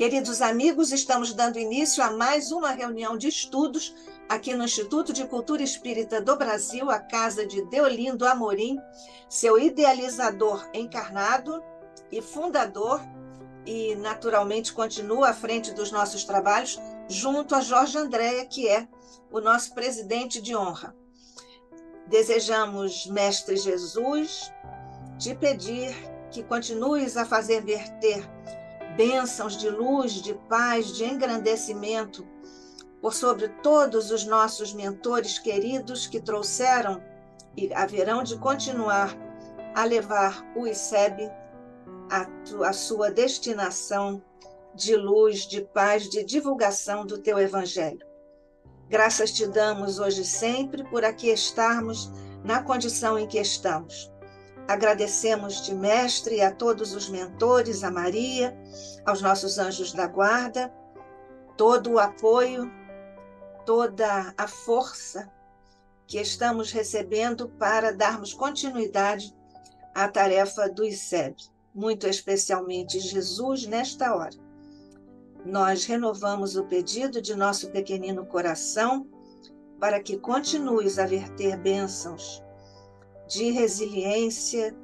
Queridos amigos, estamos dando início a mais uma reunião de estudos aqui no Instituto de Cultura Espírita do Brasil, a casa de Deolindo Amorim, seu idealizador encarnado e fundador, e naturalmente continua à frente dos nossos trabalhos, junto a Jorge Andréa, que é o nosso presidente de honra. Desejamos, Mestre Jesus, te pedir que continues a fazer verter bênçãos de luz, de paz, de engrandecimento por sobre todos os nossos mentores queridos que trouxeram e haverão de continuar a levar o ICEB à sua destinação de luz, de paz, de divulgação do teu evangelho. Graças te damos hoje e sempre por aqui estarmos na condição em que estamos. Agradecemos-te, Mestre, e a todos os mentores, a Maria, aos nossos anjos da guarda, todo o apoio, toda a força que estamos recebendo para darmos continuidade à tarefa do ICEB, muito especialmente Jesus nesta hora. Nós renovamos o pedido de nosso pequenino coração para que continues a verter bênçãos de resiliência,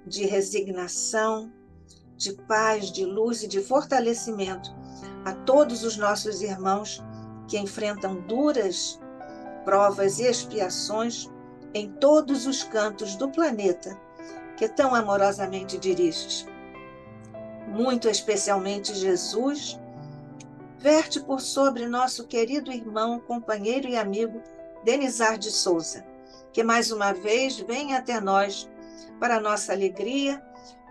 de resignação, de paz, de luz e de fortalecimento a todos os nossos irmãos que enfrentam duras provas e expiações em todos os cantos do planeta que tão amorosamente diriges. Muito especialmente Jesus, verte por sobre nosso querido irmão, companheiro e amigo Denizar de Souza, que mais uma vez vem até nós, para nossa alegria,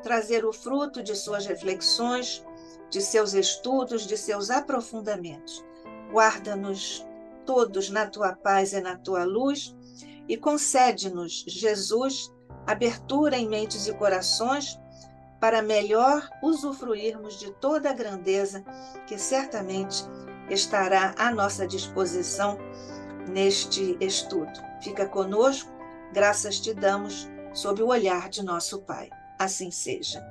trazer o fruto de suas reflexões, de seus estudos, de seus aprofundamentos. Guarda-nos todos na tua paz e na tua luz e concede-nos, Jesus, abertura em mentes e corações para melhor usufruirmos de toda a grandeza que certamente estará à nossa disposição neste estudo. Fica conosco, graças te damos, sob o olhar de nosso Pai. Assim seja.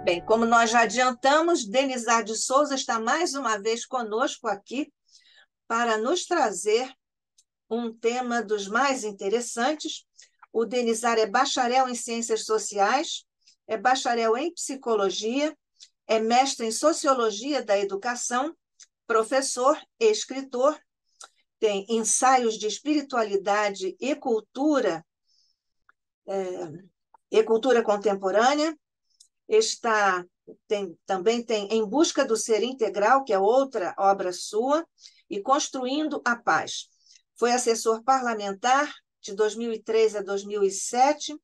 Bem, como nós já adiantamos, Denizar de Souza está mais uma vez conosco aqui para nos trazer um tema dos mais interessantes. O Denizar é bacharel em Ciências Sociais, é bacharel em Psicologia, é mestre em Sociologia da Educação, professor e escritor, tem ensaios de espiritualidade e cultura contemporânea, também tem Em Busca do Ser Integral, que é outra obra sua, e Construindo a Paz. Foi assessor parlamentar de 2003 a 2007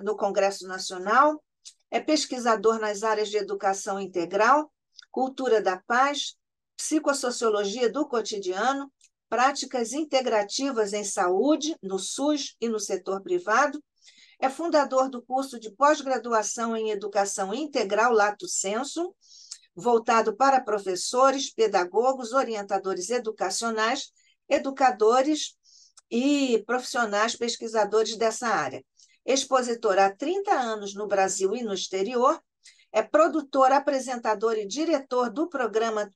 no Congresso Nacional, é pesquisador nas áreas de educação integral, cultura da paz, psicossociologia do cotidiano, práticas integrativas em saúde, no SUS e no setor privado, é fundador do curso de pós-graduação em educação integral Lato Sensu, voltado para professores, pedagogos, orientadores educacionais, educadores e profissionais pesquisadores dessa área. Expositor há 30 anos no Brasil e no exterior, é produtor, apresentador e diretor do programa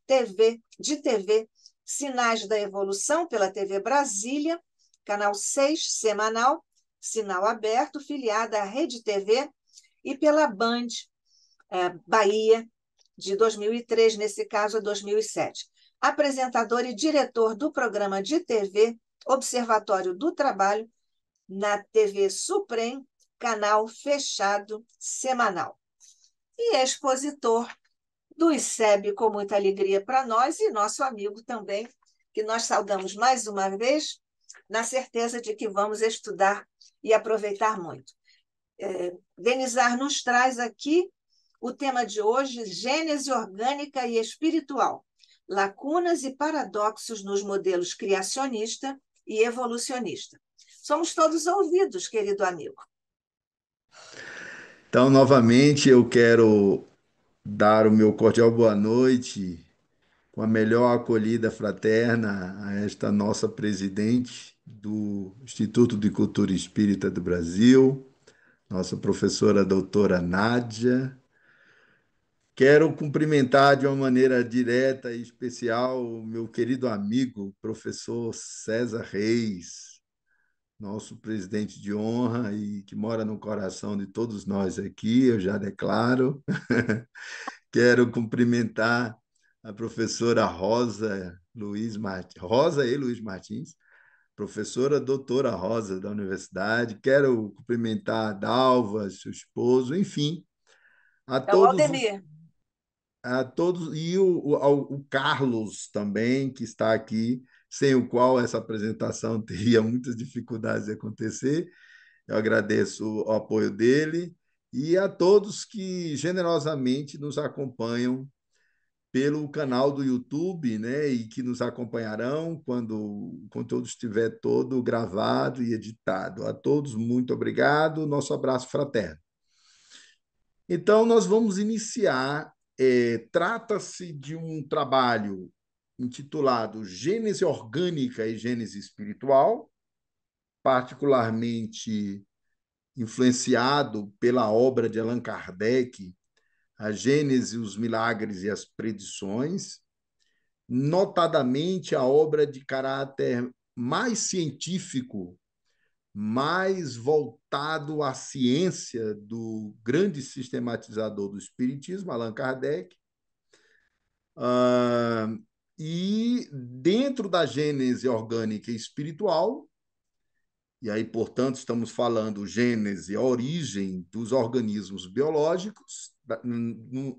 de TV Sinais da Evolução pela TV Brasília, canal 6, semanal, sinal aberto, filiada à Rede TV, e pela Band Bahia, de 2003, nesse caso, a 2007. Apresentador e diretor do programa de TV Observatório do Trabalho, na TV Suprem, canal fechado semanal. E expositor do ICEB, com muita alegria para nós, e nosso amigo também, que nós saudamos mais uma vez, na certeza de que vamos estudar e aproveitar muito. Denizar nos traz aqui o tema de hoje, Gênese orgânica e espiritual, lacunas e paradoxos nos modelos criacionista e evolucionista. Somos todos ouvidos, querido amigo. Então, novamente, eu quero dar o meu cordial boa noite, com a melhor acolhida fraterna a esta nossa presidente do Instituto de Cultura Espírita do Brasil, nossa professora doutora Nádia. Quero cumprimentar de uma maneira direta e especial o meu querido amigo, professor César Reis, nosso presidente de honra e que mora no coração de todos nós aqui, eu já declaro. Quero cumprimentar a professora Rosa e Luiz Martins, professora doutora Rosa da universidade. Quero cumprimentar a Dalva, seu esposo, enfim, a É o todos os Aldemir. a todos e o Carlos também, que está aqui, sem o qual essa apresentação teria muitas dificuldades de acontecer. Eu agradeço o apoio dele e a todos que generosamente nos acompanham pelo canal do YouTube, né, e que nos acompanharão quando o conteúdo estiver todo gravado e editado. A todos, muito obrigado. Nosso abraço fraterno. Então, nós vamos iniciar. Trata-se de um trabalho intitulado Gênese Orgânica e Gênese Espiritual, particularmente influenciado pela obra de Allan Kardec, A Gênese, os Milagres e as Predições, notadamente a obra de caráter mais científico, mais voltado à ciência do grande sistematizador do Espiritismo, Allan Kardec. Ah, e dentro da gênese orgânica e espiritual, e aí, portanto, estamos falando gênese, a origem dos organismos biológicos,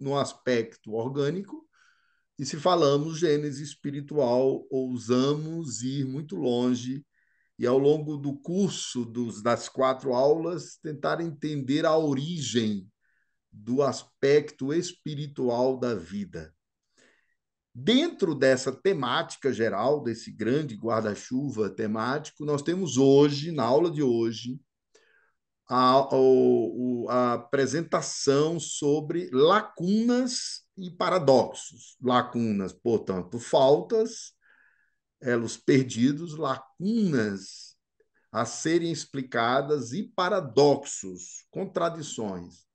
no aspecto orgânico, e se falamos gênese espiritual, ousamos ir muito longe e, ao longo do curso das 4 aulas, tentar entender a origem do aspecto espiritual da vida. Dentro dessa temática geral, desse grande guarda-chuva temático, nós temos hoje, na aula de hoje, a apresentação sobre lacunas e paradoxos. Lacunas, portanto, faltas, elos perdidos, lacunas a serem explicadas e paradoxos, contradições,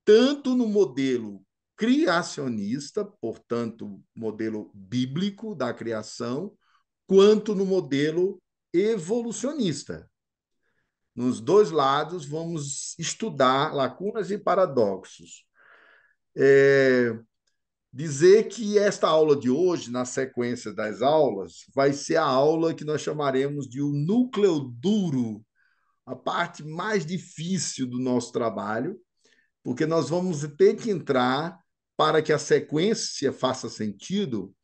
tanto no modelo criacionista, portanto, modelo bíblico da criação, quanto no modelo evolucionista. Nos dois lados, vamos estudar lacunas e paradoxos. Dizer que esta aula de hoje, na sequência das aulas, vai ser a aula que nós chamaremos de o núcleo duro, a parte mais difícil do nosso trabalho, porque nós vamos ter que entrar, para que a sequência faça sentido,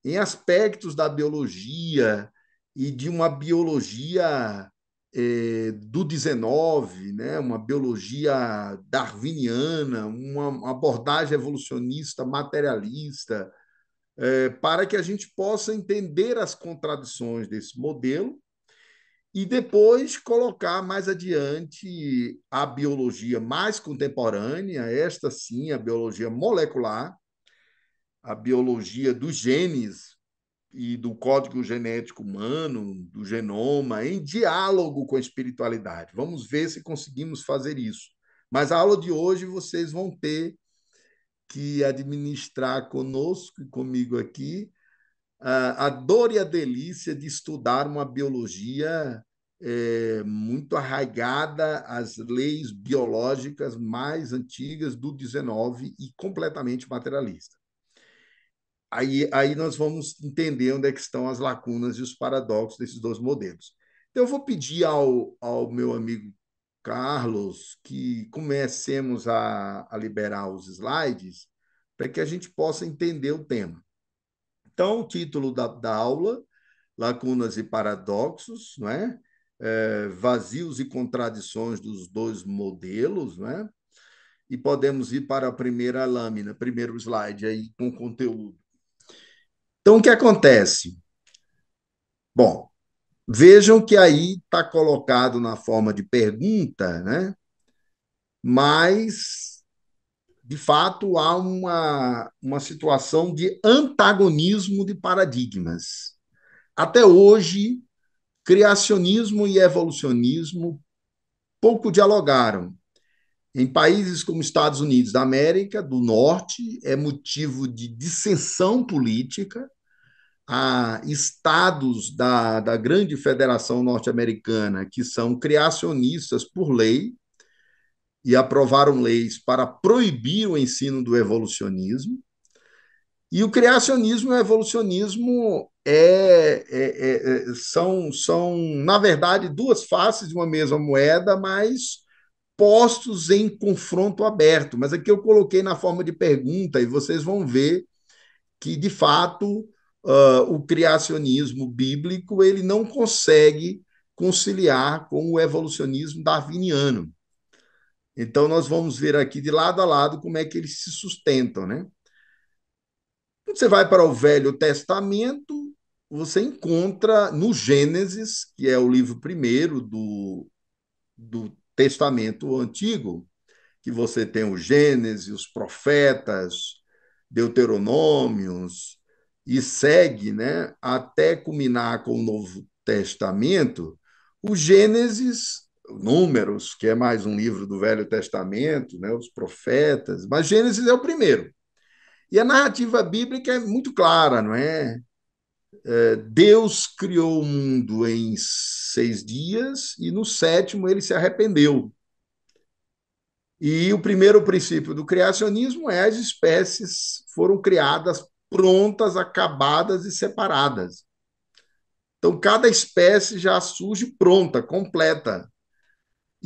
em aspectos da biologia e de uma biologia do 19, né? Uma biologia darwiniana, uma abordagem evolucionista materialista, para que a gente possa entender as contradições desse modelo e depois colocar mais adiante a biologia mais contemporânea, esta sim, a biologia molecular, a biologia dos genes e do código genético humano, do genoma, em diálogo com a espiritualidade. Vamos ver se conseguimos fazer isso. Mas a aula de hoje vocês vão ter que administrar conosco e comigo aqui a dor e a delícia de estudar uma biologia muito arraigada às leis biológicas mais antigas do 19 e completamente materialista. Aí nós vamos entender onde é que estão as lacunas e os paradoxos desses dois modelos. Então, eu vou pedir ao meu amigo Carlos que comecemos a liberar os slides para que a gente possa entender o tema. Então, o título da aula, Lacunas e Paradoxos, não é? Vazios e contradições dos dois modelos, não é? E podemos ir para a primeira lâmina, primeiro slide aí com conteúdo. Então, o que acontece? Bom, vejam que aí está colocado na forma de pergunta, né? Mas, de fato, há uma situação de antagonismo de paradigmas. Até hoje, criacionismo e evolucionismo pouco dialogaram. Em países como Estados Unidos da América do Norte, é motivo de dissensão política. Há estados da grande federação norte-americana que são criacionistas por lei e aprovaram leis para proibir o ensino do evolucionismo. E o criacionismo e o evolucionismo são, na verdade, duas faces de uma mesma moeda, mas postos em confronto aberto. Mas aqui eu coloquei na forma de pergunta e vocês vão ver que, de fato, o criacionismo bíblico ele não consegue conciliar com o evolucionismo darwiniano. Então, nós vamos ver aqui de lado a lado como é que eles se sustentam, né? Quando você vai para o Velho Testamento, você encontra no Gênesis, que é o livro primeiro do Testamento Antigo, que você tem o Gênesis, os profetas, Deuteronômios, e segue, né, até culminar com o Novo Testamento, o Gênesis, Números, que é mais um livro do Velho Testamento, né, os profetas, mas Gênesis é o primeiro. E a narrativa bíblica é muito clara, não é? Deus criou o mundo em 6 dias e no sétimo ele se arrependeu. E o primeiro princípio do criacionismo é as espécies foram criadas prontas, acabadas e separadas. Então, cada espécie já surge pronta, completa.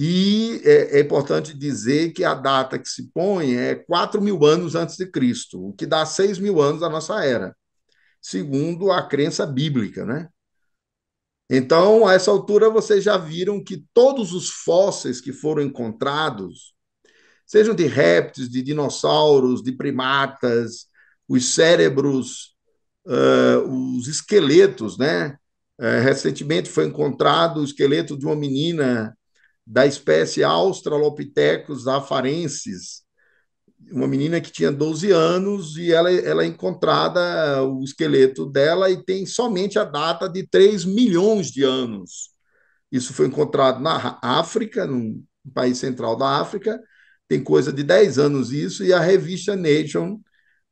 E é importante dizer que a data que se põe é 4.000 anos antes de Cristo, o que dá 6.000 anos da nossa era, segundo a crença bíblica, né? Então, a essa altura, vocês já viram que todos os fósseis que foram encontrados, sejam de répteis, de dinossauros, de primatas, os cérebros, os esqueletos, né? Recentemente foi encontrado o esqueleto de uma menina da espécie Australopithecus afarensis, uma menina que tinha 12 anos e ela é encontrada, o esqueleto dela, e tem somente a data de 3 milhões de anos. Isso foi encontrado na África, num país central da África, tem coisa de 10 anos isso, e a revista Nature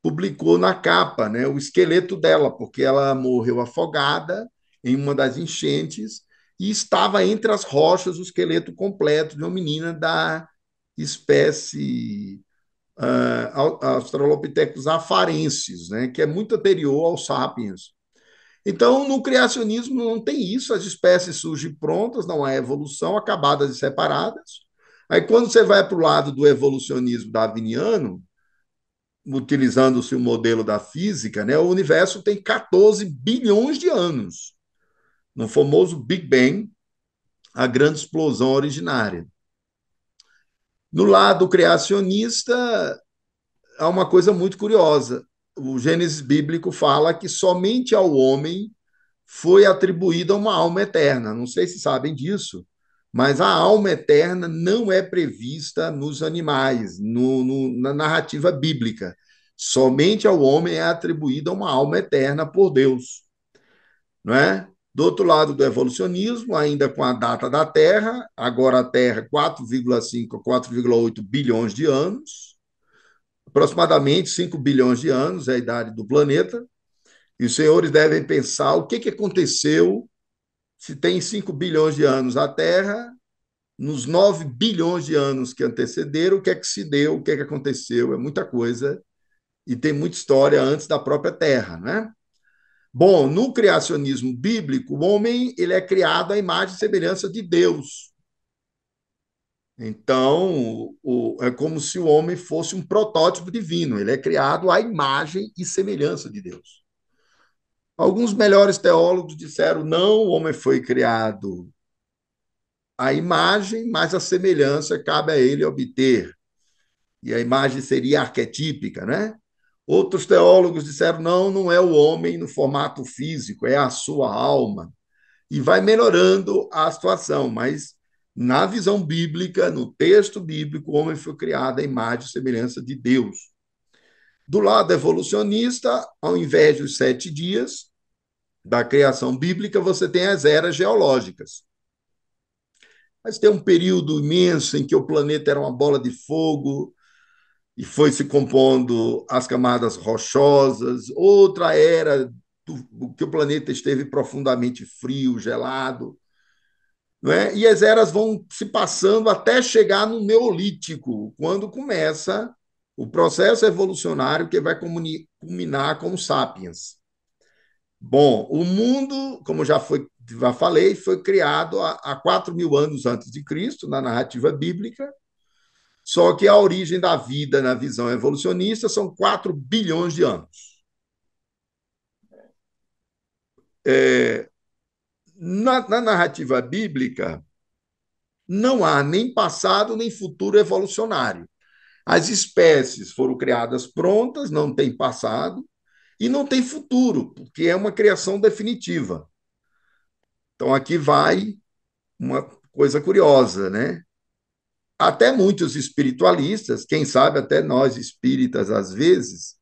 publicou na capa, né, o esqueleto dela, porque ela morreu afogada em uma das enchentes e estava entre as rochas o esqueleto completo de uma menina da espécie Australopithecus afarensis, né, que é muito anterior aos sapiens. Então, no criacionismo não tem isso, as espécies surgem prontas, não há evolução, acabadas e separadas. Aí, quando você vai para o lado do evolucionismo darwiniano, utilizando-se o modelo da física, né, o universo tem 14 bilhões de anos, no famoso Big Bang, a grande explosão originária. No lado criacionista, há uma coisa muito curiosa. O Gênesis bíblico fala que somente ao homem foi atribuída uma alma eterna. Não sei se sabem disso, mas a alma eterna não é prevista nos animais, na narrativa bíblica. Somente ao homem é atribuída uma alma eterna por Deus, não é? Do outro lado do evolucionismo, ainda com a data da Terra, agora a Terra 4,5 a 4,8 bilhões de anos, aproximadamente 5 bilhões de anos é a idade do planeta, e os senhores devem pensar o que aconteceu se tem 5 bilhões de anos a Terra, nos 9 bilhões de anos que antecederam, o que é que se deu, o que é que aconteceu, é muita coisa, e tem muita história antes da própria Terra, né? Bom, no criacionismo bíblico, o homem ele é criado à imagem e semelhança de Deus. Então, é como se o homem fosse um protótipo divino, ele é criado à imagem e semelhança de Deus. Alguns melhores teólogos disseram: não, o homem foi criado à imagem, mas a semelhança cabe a ele obter. E a imagem seria arquetípica, né? Outros teólogos disseram: não, não é o homem no formato físico, é a sua alma. E vai melhorando a situação, mas na visão bíblica, no texto bíblico, o homem foi criado à imagem e semelhança de Deus. Do lado evolucionista, ao invés dos 7 dias da criação bíblica, você tem as eras geológicas. Mas tem um período imenso em que o planeta era uma bola de fogo e foi se compondo as camadas rochosas. Outra era que o planeta esteve profundamente frio, gelado. Não é? E as eras vão se passando até chegar no Neolítico, quando começa o processo evolucionário que vai culminar com os sapiens. Bom, o mundo, como já falei, foi criado há 4.000 anos antes de Cristo, na narrativa bíblica, só que a origem da vida na visão evolucionista são 4 bilhões de anos. É, na narrativa bíblica, não há nem passado nem futuro evolucionário. As espécies foram criadas prontas, não tem passado e não tem futuro, porque é uma criação definitiva. Então aqui vai uma coisa curiosa, né? Até muitos espiritualistas, quem sabe até nós espíritas às vezes,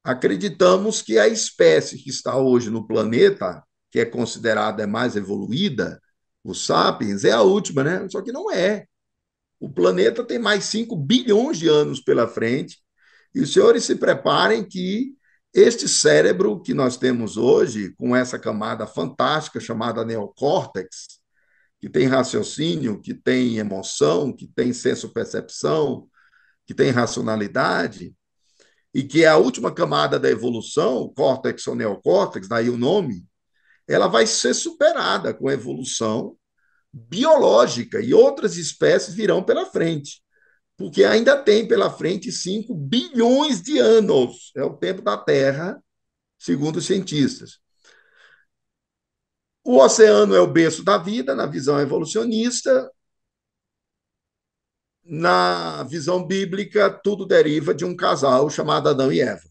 acreditamos que a espécie que está hoje no planeta, que é considerada mais evoluída, os sapiens, é a última, né? Só que não é. O planeta tem mais 5 bilhões de anos pela frente, e os senhores se preparem que este cérebro que nós temos hoje, com essa camada fantástica chamada neocórtex, que tem raciocínio, que tem emoção, que tem senso-percepção, que tem racionalidade, e que é a última camada da evolução, o córtex ou neocórtex, daí o nome, ela vai ser superada com a evolução biológica e outras espécies virão pela frente, porque ainda tem pela frente 5 bilhões de anos, é o tempo da Terra, segundo os cientistas. O oceano é o berço da vida, na visão evolucionista. Na visão bíblica, tudo deriva de um casal chamado Adão e Eva.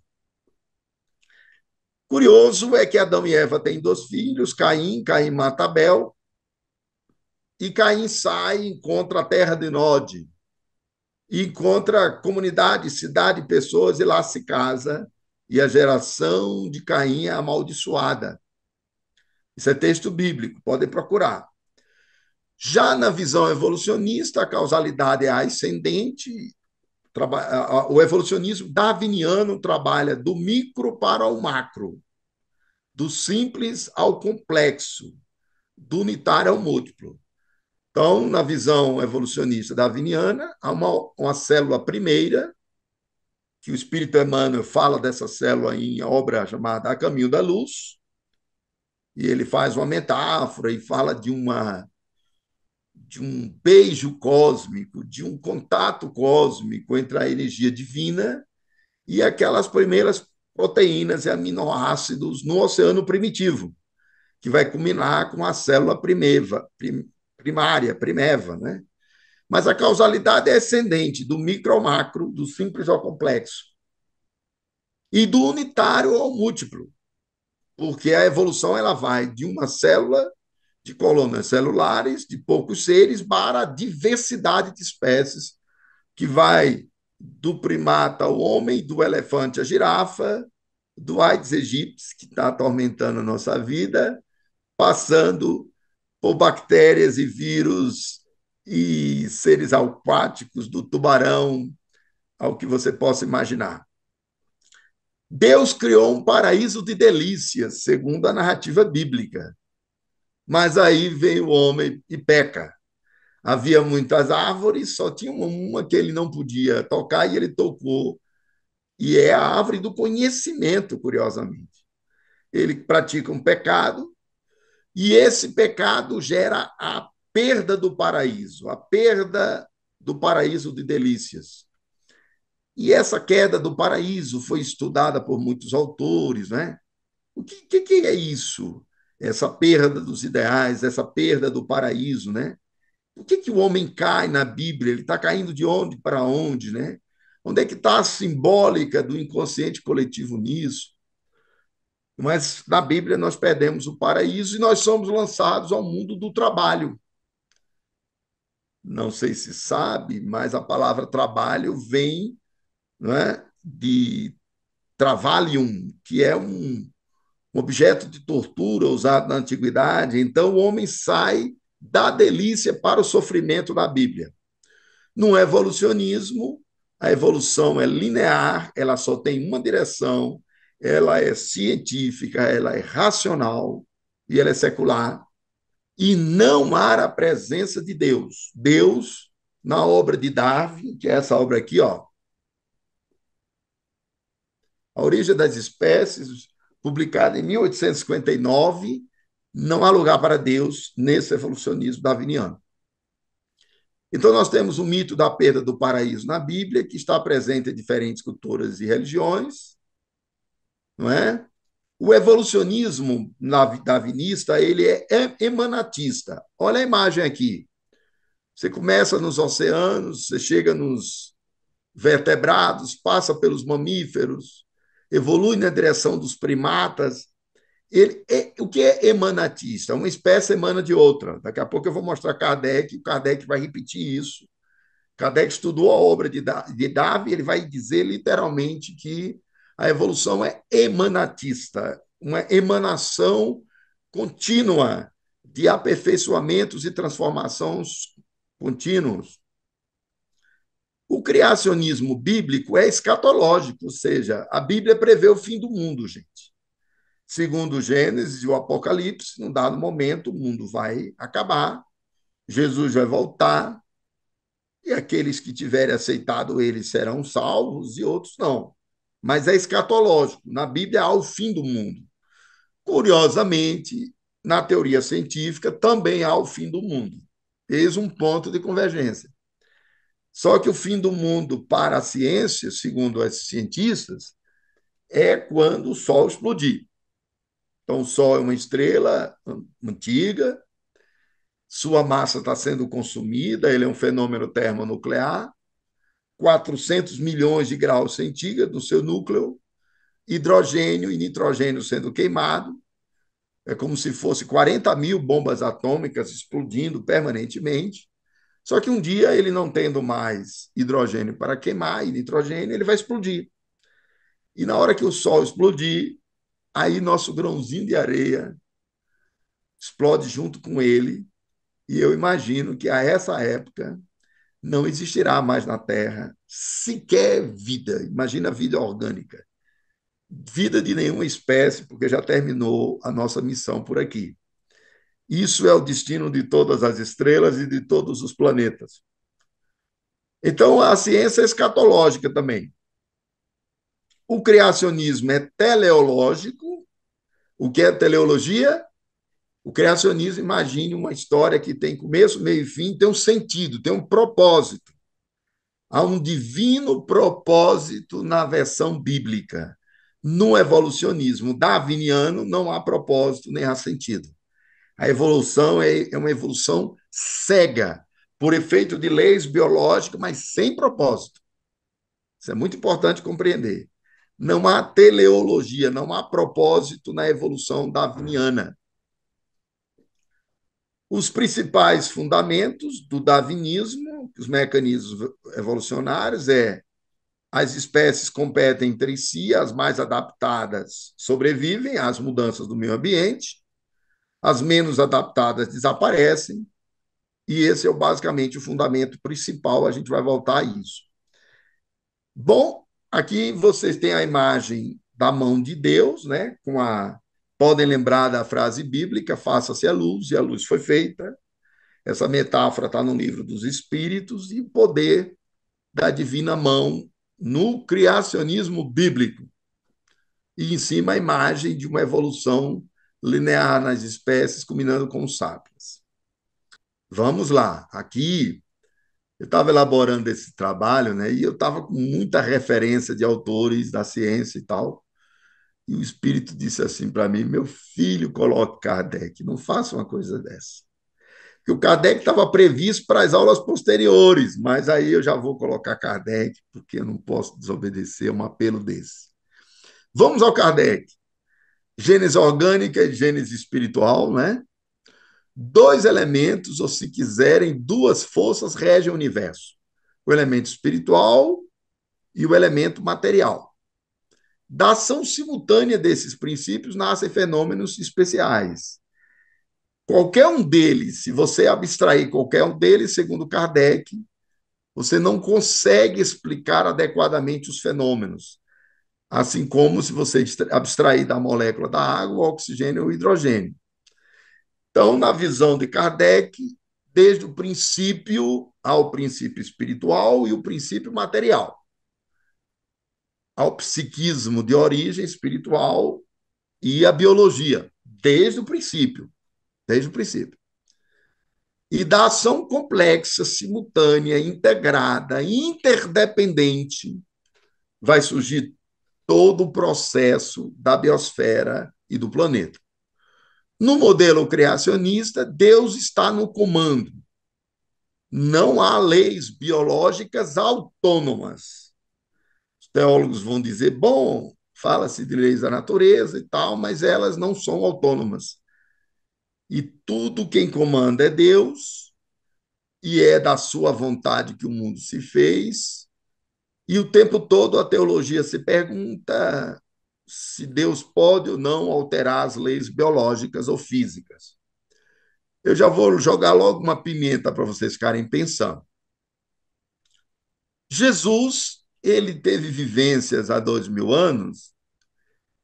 Curioso é que Adão e Eva têm 2 filhos, Caim mata Abel, e Caim sai e encontra a terra de Nod, e encontra comunidade, cidade, pessoas, e lá se casa, e a geração de Caim é amaldiçoada. Isso é texto bíblico, podem procurar. Já na visão evolucionista, a causalidade é ascendente. O evolucionismo darwiniano trabalha do micro para o macro, do simples ao complexo, do unitário ao múltiplo. Então, na visão evolucionista darwiniana, há uma célula primeira, que o Espírito Emmanuel fala dessa célula em obra chamada A Caminho da Luz, e ele faz uma metáfora e fala de um beijo cósmico, de um contato cósmico entre a energia divina e aquelas primeiras proteínas e aminoácidos no oceano primitivo, que vai culminar com a célula primária, primeva, né? Mas a causalidade é ascendente, do micro ao macro, do simples ao complexo, e do unitário ao múltiplo, porque a evolução ela vai de uma célula, de colônias celulares, de poucos seres, para a diversidade de espécies, que vai do primata ao homem, do elefante à girafa, do Aedes aegypti, que está atormentando a nossa vida, passando por bactérias e vírus e seres aquáticos, do tubarão ao que você possa imaginar. Deus criou um paraíso de delícias, segundo a narrativa bíblica. Mas aí veio o homem e peca. Havia muitas árvores, só tinha uma que ele não podia tocar e ele tocou. E é a árvore do conhecimento, curiosamente. Ele pratica um pecado e esse pecado gera a perda do paraíso, a perda do paraíso de delícias. E essa queda do paraíso foi estudada por muitos autores, né? O que é isso? Essa perda dos ideais, essa perda do paraíso, né? Por que o homem cai na Bíblia? Ele está caindo de onde para onde, né? Onde é que está a simbólica do inconsciente coletivo nisso? Mas na Bíblia nós perdemos o paraíso e nós somos lançados ao mundo do trabalho. Não sei se sabe, mas a palavra trabalho vem, não é, de travalium, que é um objeto de tortura usado na antiguidade. Então o homem sai da delícia para o sofrimento da Bíblia. No evolucionismo, a evolução é linear, ela só tem uma direção, ela é científica, ela é racional e ela é secular. E não há a presença de Deus. Deus, na obra de Darwin, que é essa obra aqui, ó, A Origem das Espécies, publicada em 1859, não há lugar para Deus nesse evolucionismo darwiniano. Então, nós temos o mito da perda do paraíso na Bíblia, que está presente em diferentes culturas e religiões, não é? O evolucionismo darwinista, ele é emanatista. Olha a imagem aqui. Você começa nos oceanos, você chega nos vertebrados, passa pelos mamíferos, evolui na direção dos primatas. O que é emanatista? Uma espécie emana de outra. Daqui a pouco eu vou mostrar Kardec, o Kardec vai repetir isso. Kardec estudou a obra de Darwin, ele vai dizer literalmente que a evolução é emanatista, uma emanação contínua de aperfeiçoamentos e transformações contínuos. O criacionismo bíblico é escatológico, ou seja, a Bíblia prevê o fim do mundo, gente. Segundo o Gênesis e o Apocalipse, num dado momento o mundo vai acabar, Jesus vai voltar, e aqueles que tiverem aceitado ele serão salvos e outros não. Mas é escatológico. Na Bíblia há o fim do mundo. Curiosamente, na teoria científica também há o fim do mundo. Eis um ponto de convergência. Só que o fim do mundo para a ciência, segundo os cientistas, é quando o Sol explodir. Então, o Sol é uma estrela antiga, sua massa está sendo consumida, ele é um fenômeno termonuclear, 400 milhões de graus centígrados no seu núcleo, hidrogênio e nitrogênio sendo queimado, é como se fosse 40 mil bombas atômicas explodindo permanentemente. Só que um dia, ele não tendo mais hidrogênio para queimar e nitrogênio, ele vai explodir. E na hora que o Sol explodir, aí nosso grãozinho de areia explode junto com ele. E eu imagino que a essa época não existirá mais na Terra sequer vida. Imagina a vida orgânica. Vida de nenhuma espécie, porque já terminou a nossa missão por aqui. Isso é o destino de todas as estrelas e de todos os planetas. Então, a ciência é escatológica também. O criacionismo é teleológico. O que é teleologia? O criacionismo, imagine uma história que tem começo, meio e fim, tem um sentido, tem um propósito. Há um divino propósito na versão bíblica. No evolucionismo darwiniano, não há propósito nem há sentido. A evolução é uma evolução cega, por efeito de leis biológicas, mas sem propósito. Isso é muito importante compreender. Não há teleologia, não há propósito na evolução darwiniana. Os principais fundamentos do darwinismo, os mecanismos evolucionários, as espécies competem entre si, as mais adaptadas sobrevivem às mudanças do meio ambiente, as menos adaptadas desaparecem, e esse é basicamente o fundamento principal, a gente vai voltar a isso. Bom, aqui vocês têm a imagem da mão de Deus, né? Podem lembrar da frase bíblica, faça-se a luz, e a luz foi feita. Essa metáfora está no livro dos Espíritos, e o poder da divina mão no criacionismo bíblico. E em cima a imagem de uma evolução linear nas espécies, culminando com os sapiens. Vamos lá. Aqui eu estava elaborando esse trabalho, né? E eu estava com muita referência de autores da ciência e tal. E o Espírito disse assim para mim: meu filho, coloque Kardec, não faça uma coisa dessa. Porque o Kardec estava previsto para as aulas posteriores, mas aí eu já vou colocar Kardec, porque eu não posso desobedecer a um apelo desse. Vamos ao Kardec. Gênese orgânica e gênese espiritual, né? Dois elementos, ou se quiserem, duas forças regem o universo: o elemento espiritual e o elemento material. Da ação simultânea desses princípios nascem fenômenos especiais. Qualquer um deles, se você abstrair qualquer um deles, segundo Kardec, você não consegue explicar adequadamente os fenômenos. Assim como se você abstrair da molécula da água, o oxigênio e o hidrogênio. Então, na visão de Kardec, desde o princípio ao princípio espiritual e o princípio material, ao psiquismo de origem espiritual e a biologia, desde o princípio. E da ação complexa, simultânea, integrada, interdependente, vai surgir todo o processo da biosfera e do planeta. No modelo criacionista, Deus está no comando. Não há leis biológicas autônomas. Os teólogos vão dizer, bom, fala-se de leis da natureza e tal, mas elas não são autônomas. E tudo quem comanda é Deus, e é da sua vontade que o mundo se fez. E o tempo todo a teologia se pergunta se Deus pode ou não alterar as leis biológicas ou físicas. Eu já vou jogar logo uma pimenta para vocês ficarem pensando. Jesus, ele teve vivências há 2000 anos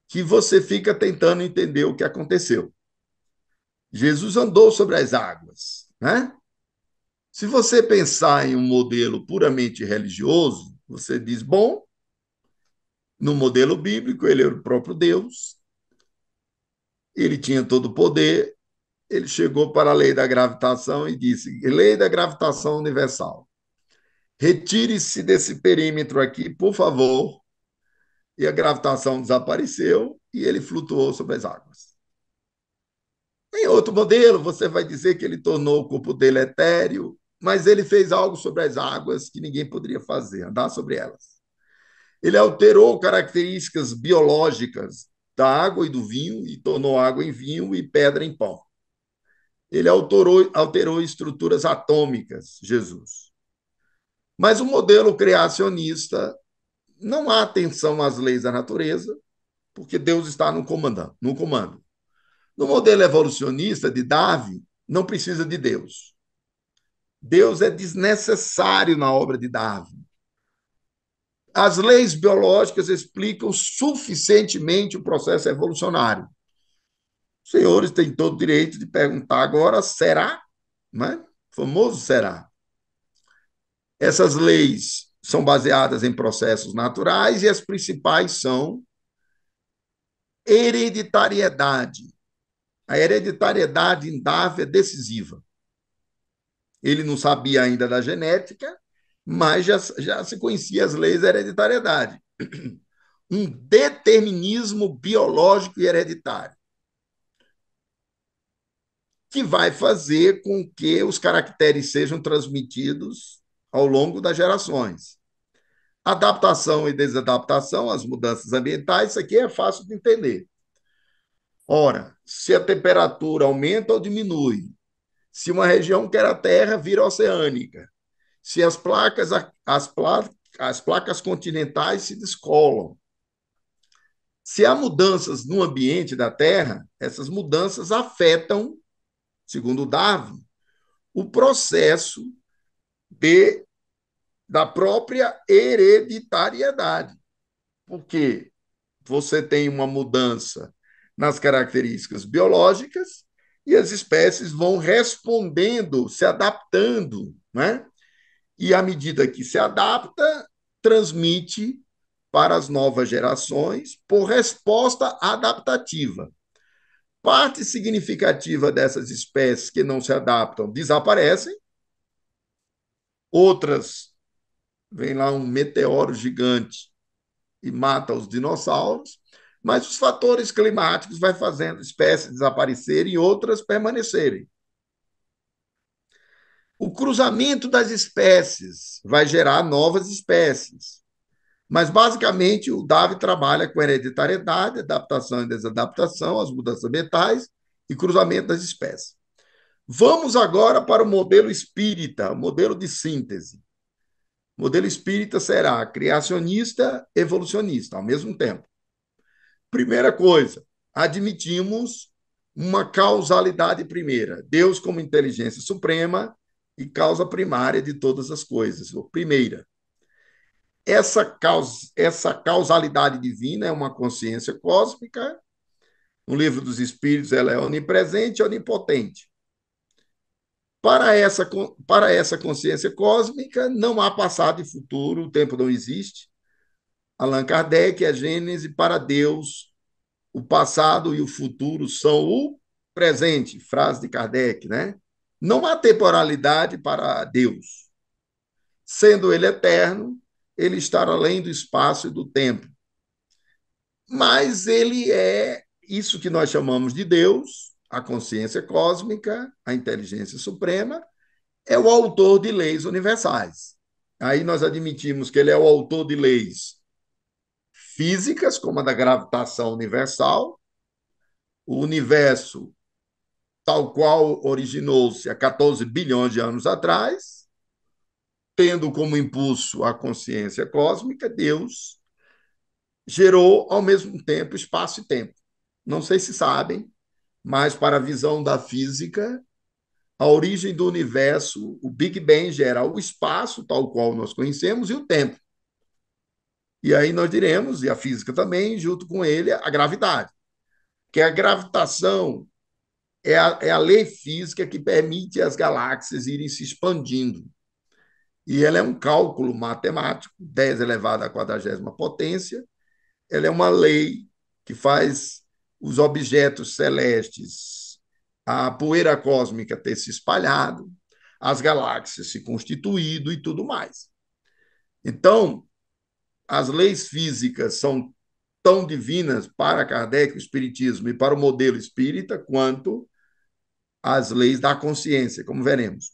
que você fica tentando entender o que aconteceu. Jesus andou sobre as águas, né? Se você pensar em um modelo puramente religioso, você diz, bom, no modelo bíblico, ele era o próprio Deus, ele tinha todo o poder, ele chegou para a lei da gravitação e disse, lei da gravitação universal, retire-se desse perímetro aqui, por favor, e a gravitação desapareceu e ele flutuou sobre as águas. Em outro modelo, você vai dizer que ele tornou o corpo dele etéreo, mas ele fez algo sobre as águas que ninguém poderia fazer, andar sobre elas. Ele alterou características biológicas da água e do vinho e tornou água em vinho e pedra em pó. Ele alterou estruturas atômicas, Jesus. Mas o modelo criacionista não há atenção às leis da natureza, porque Deus está no comando. No modelo evolucionista de Darwin, não precisa de Deus. Deus é desnecessário na obra de Darwin. As leis biológicas explicam suficientemente o processo evolucionário. Os senhores têm todo o direito de perguntar agora, será? Né? O famoso será. Essas leis são baseadas em processos naturais e as principais são hereditariedade. A hereditariedade em Darwin é decisiva. Ele não sabia ainda da genética, mas já se conhecia as leis da hereditariedade. Um determinismo biológico e hereditário, que vai fazer com que os caracteres sejam transmitidos ao longo das gerações. Adaptação e desadaptação, as mudanças ambientais, isso aqui é fácil de entender. Ora, se a temperatura aumenta ou diminui, se uma região que era terra vira oceânica, se as placas continentais se descolam, se há mudanças no ambiente da Terra, essas mudanças afetam, segundo Darwin, o processo da própria hereditariedade. Porque você tem uma mudança nas características biológicas e as espécies vão respondendo, se adaptando, né? E à medida que se adapta, transmite para as novas gerações por resposta adaptativa. Parte significativa dessas espécies que não se adaptam desaparecem, outras, vem lá um meteoro gigante e mata os dinossauros, mas os fatores climáticos vai fazendo espécies desaparecerem e outras permanecerem. O cruzamento das espécies vai gerar novas espécies. Mas, basicamente, o Darwin trabalha com hereditariedade, adaptação e desadaptação, as mudanças ambientais e cruzamento das espécies. Vamos agora para o modelo espírita, o modelo de síntese. O modelo espírita será criacionista, evolucionista, ao mesmo tempo. Primeira coisa, admitimos uma causalidade primeira. Deus como inteligência suprema e causa primária de todas as coisas, ou primeira. Essa causalidade divina é uma consciência cósmica. No livro dos Espíritos, ela é onipresente e onipotente. Para essa consciência cósmica, não há passado e futuro, o tempo não existe. Allan Kardec, a Gênese, para Deus, o passado e o futuro são o presente, frase de Kardec, né? Não há temporalidade para Deus. Sendo ele eterno, ele está além do espaço e do tempo. Mas ele é isso que nós chamamos de Deus, a consciência cósmica, a inteligência suprema, é o autor de leis universais. Aí nós admitimos que ele é o autor de leis físicas, como a da gravitação universal, o universo tal qual originou-se há 14 bilhões de anos atrás, tendo como impulso a consciência cósmica, Deus gerou ao mesmo tempo espaço e tempo. Não sei se sabem, mas para a visão da física, a origem do universo, o Big Bang gera o espaço tal qual nós conhecemos e o tempo. E aí nós diremos, e a física também, junto com ele, a gravidade, que a gravitação é a lei física que permite as galáxias irem se expandindo. E ela é um cálculo matemático, 10 elevado à 40ª potência. Ela é uma lei que faz os objetos celestes, a poeira cósmica ter se espalhado, as galáxias se constituído e tudo mais. Então, as leis físicas são tão divinas para Kardec, o Espiritismo, e para o modelo espírita, quanto as leis da consciência, como veremos.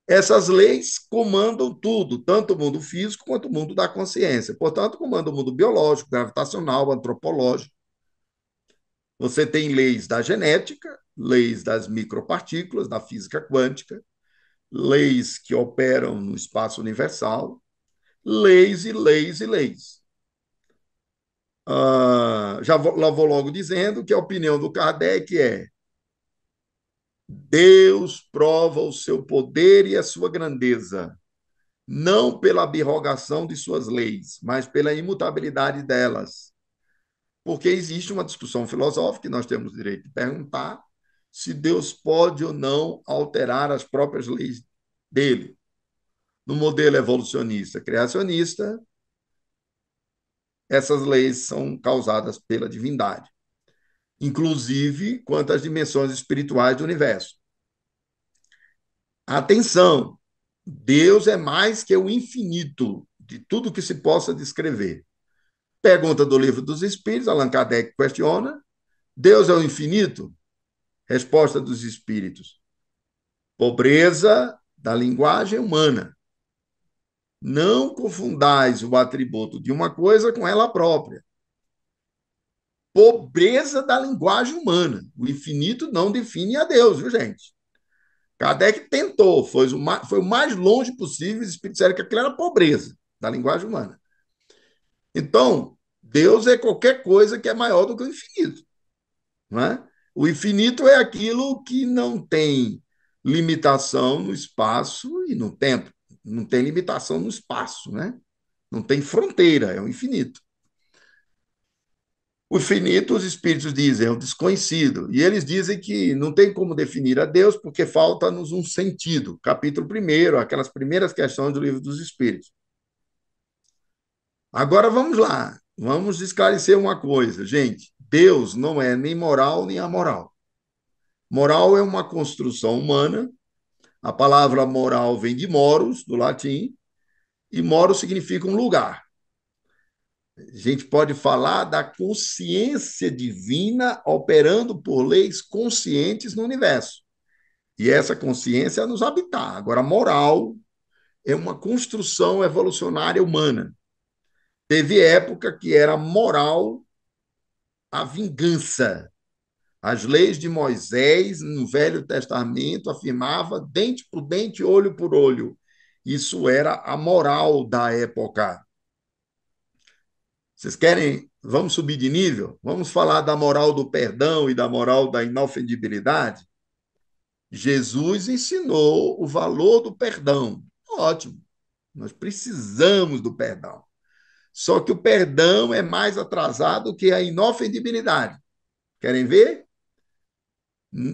Essas leis comandam tudo, tanto o mundo físico quanto o mundo da consciência. Portanto, comanda o mundo biológico, gravitacional, antropológico. Você tem leis da genética, leis das micropartículas, da física quântica, leis que operam no espaço universal, leis e leis e leis. Já vou logo dizendo que a opinião do Kardec é: Deus prova o seu poder e a sua grandeza, não pela abrogação de suas leis, mas pela imutabilidade delas. Porque existe uma discussão filosófica, e nós temos o direito de perguntar se Deus pode ou não alterar as próprias leis dele. No modelo evolucionista criacionista, essas leis são causadas pela divindade, inclusive quanto às dimensões espirituais do universo. Atenção, Deus é mais que o infinito de tudo que se possa descrever. Pergunta do Livro dos Espíritos, Allan Kardec questiona: Deus é o infinito? Resposta dos Espíritos: pobreza da linguagem humana. Não confundais o atributo de uma coisa com ela própria. Pobreza da linguagem humana. O infinito não define a Deus, viu, gente? Kardec tentou, foi o mais longe possível, os espíritos disseram que aquilo era pobreza da linguagem humana. Então, Deus é qualquer coisa que é maior do que o infinito. Não é? O infinito é aquilo que não tem limitação no espaço e no tempo. Não tem limitação no espaço, né? Não tem fronteira, é o infinito. O infinito, os espíritos dizem, é o desconhecido. E eles dizem que não tem como definir a Deus porque falta-nos um sentido. Capítulo 1, aquelas primeiras questões do Livro dos Espíritos. Agora vamos lá, vamos esclarecer uma coisa, gente. Deus não é nem moral nem amoral. Moral é uma construção humana. A palavra moral vem de moros, do latim, e moros significa um lugar. A gente pode falar da consciência divina operando por leis conscientes no universo. E essa consciência é nos habitar. Agora, moral é uma construção evolucionária humana. Teve época que era moral a vingança. As leis de Moisés, no Velho Testamento, afirmava dente por dente, olho por olho. Isso era a moral da época. Vocês querem? Vamos subir de nível? Vamos falar da moral do perdão e da moral da inofendibilidade? Jesus ensinou o valor do perdão. Ótimo. Nós precisamos do perdão. Só que o perdão é mais atrasado que a inofendibilidade. Querem ver?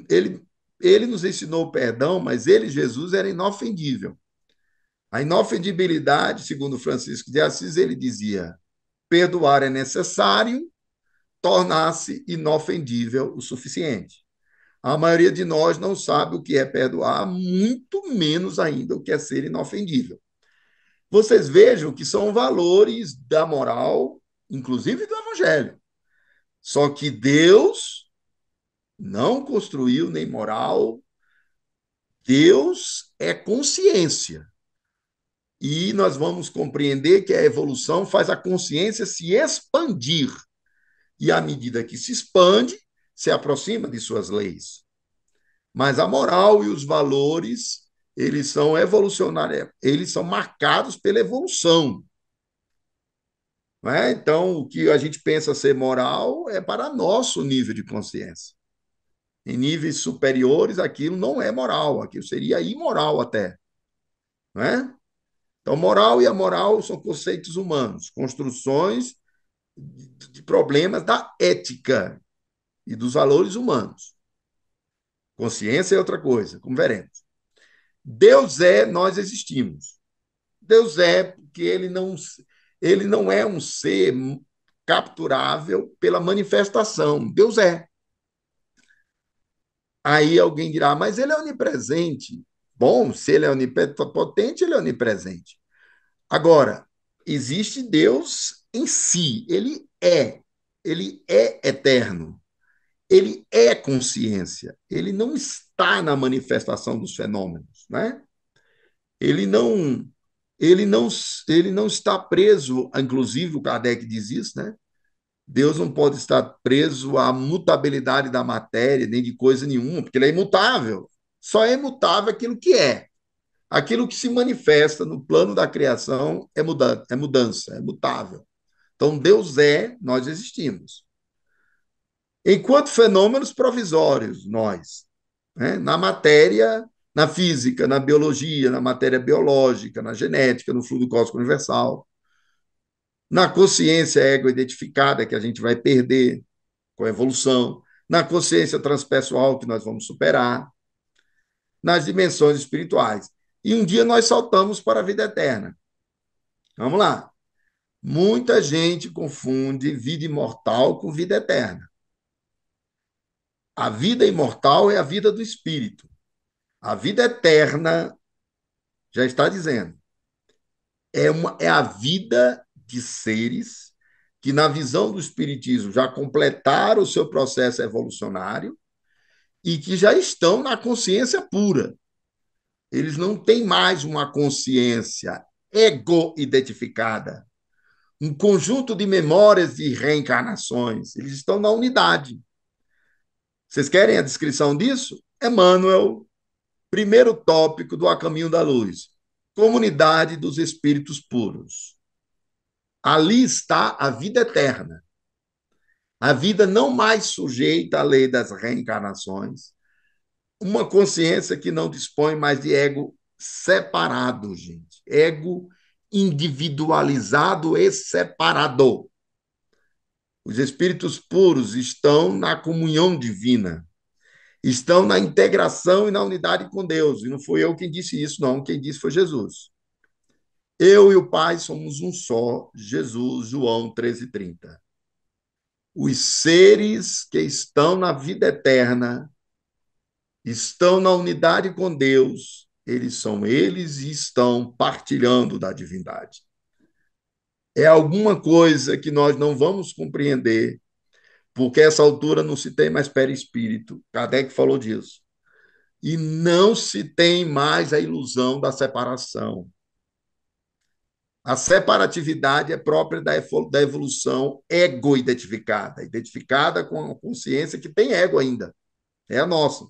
Ele, ele nos ensinou o perdão, mas ele, Jesus, era inofendível. A inofendibilidade, segundo Francisco de Assis, ele dizia: perdoar é necessário, tornar-se inofendível o suficiente. A maioria de nós não sabe o que é perdoar, muito menos ainda o que é ser inofendível. Vocês vejam que são valores da moral, inclusive do evangelho. Só que Deus não construiu nem moral, Deus é consciência. E nós vamos compreender que a evolução faz a consciência se expandir. E à medida que se expande, se aproxima de suas leis. Mas a moral e os valores, eles são evolucionários, eles são marcados pela evolução. Não é? Então, o que a gente pensa ser moral é para nosso nível de consciência. Em níveis superiores, aquilo não é moral, aquilo seria imoral até. Não é? Então, moral e amoral são conceitos humanos, construções de problemas da ética e dos valores humanos. Consciência é outra coisa, como veremos. Deus é, nós existimos. Deus é porque ele não é um ser capturável pela manifestação. Deus é. Aí alguém dirá, mas ele é onipresente. Bom, se ele é onipotente, ele é onipresente. Agora, existe Deus em si, ele é eterno, ele é consciência, ele não está na manifestação dos fenômenos, né? Ele não, ele não, ele não está preso, inclusive o Kardec diz isso, né? Deus não pode estar preso à mutabilidade da matéria, nem de coisa nenhuma, porque ele é imutável. Só é imutável aquilo que é. Aquilo que se manifesta no plano da criação é mudança, é mutável. Então, Deus é, nós existimos. Enquanto fenômenos provisórios, nós, né? Na matéria, na física, na biologia, na matéria biológica, na genética, no fluido cósmico universal, na consciência ego-identificada, que a gente vai perder com a evolução, na consciência transpessoal, que nós vamos superar, nas dimensões espirituais. E um dia nós saltamos para a vida eterna. Vamos lá. Muita gente confunde vida imortal com vida eterna. A vida imortal é a vida do espírito. A vida eterna, já está dizendo, é a vida de seres que, na visão do espiritismo, já completaram o seu processo evolucionário e que já estão na consciência pura. Eles não têm mais uma consciência ego-identificada, um conjunto de memórias de reencarnações. Eles estão na unidade. Vocês querem a descrição disso? Emmanuel, primeiro tópico do A Caminho da Luz. Comunidade dos Espíritos Puros. Ali está a vida eterna. A vida não mais sujeita à lei das reencarnações. Uma consciência que não dispõe mais de ego separado, gente. Ego individualizado e separado. Os espíritos puros estão na comunhão divina, estão na integração e na unidade com Deus. E não fui eu quem disse isso, não. Quem disse foi Jesus. Eu e o Pai somos um só, Jesus, João 13:30. Os seres que estão na vida eterna estão na unidade com Deus, eles são eles e estão partilhando da divindade. É alguma coisa que nós não vamos compreender, porque essa altura não se tem mais perispírito. Kardec falou disso. E não se tem mais a ilusão da separação. A separatividade é própria da evolução ego-identificada, identificada com a consciência que tem ego ainda. É a nossa.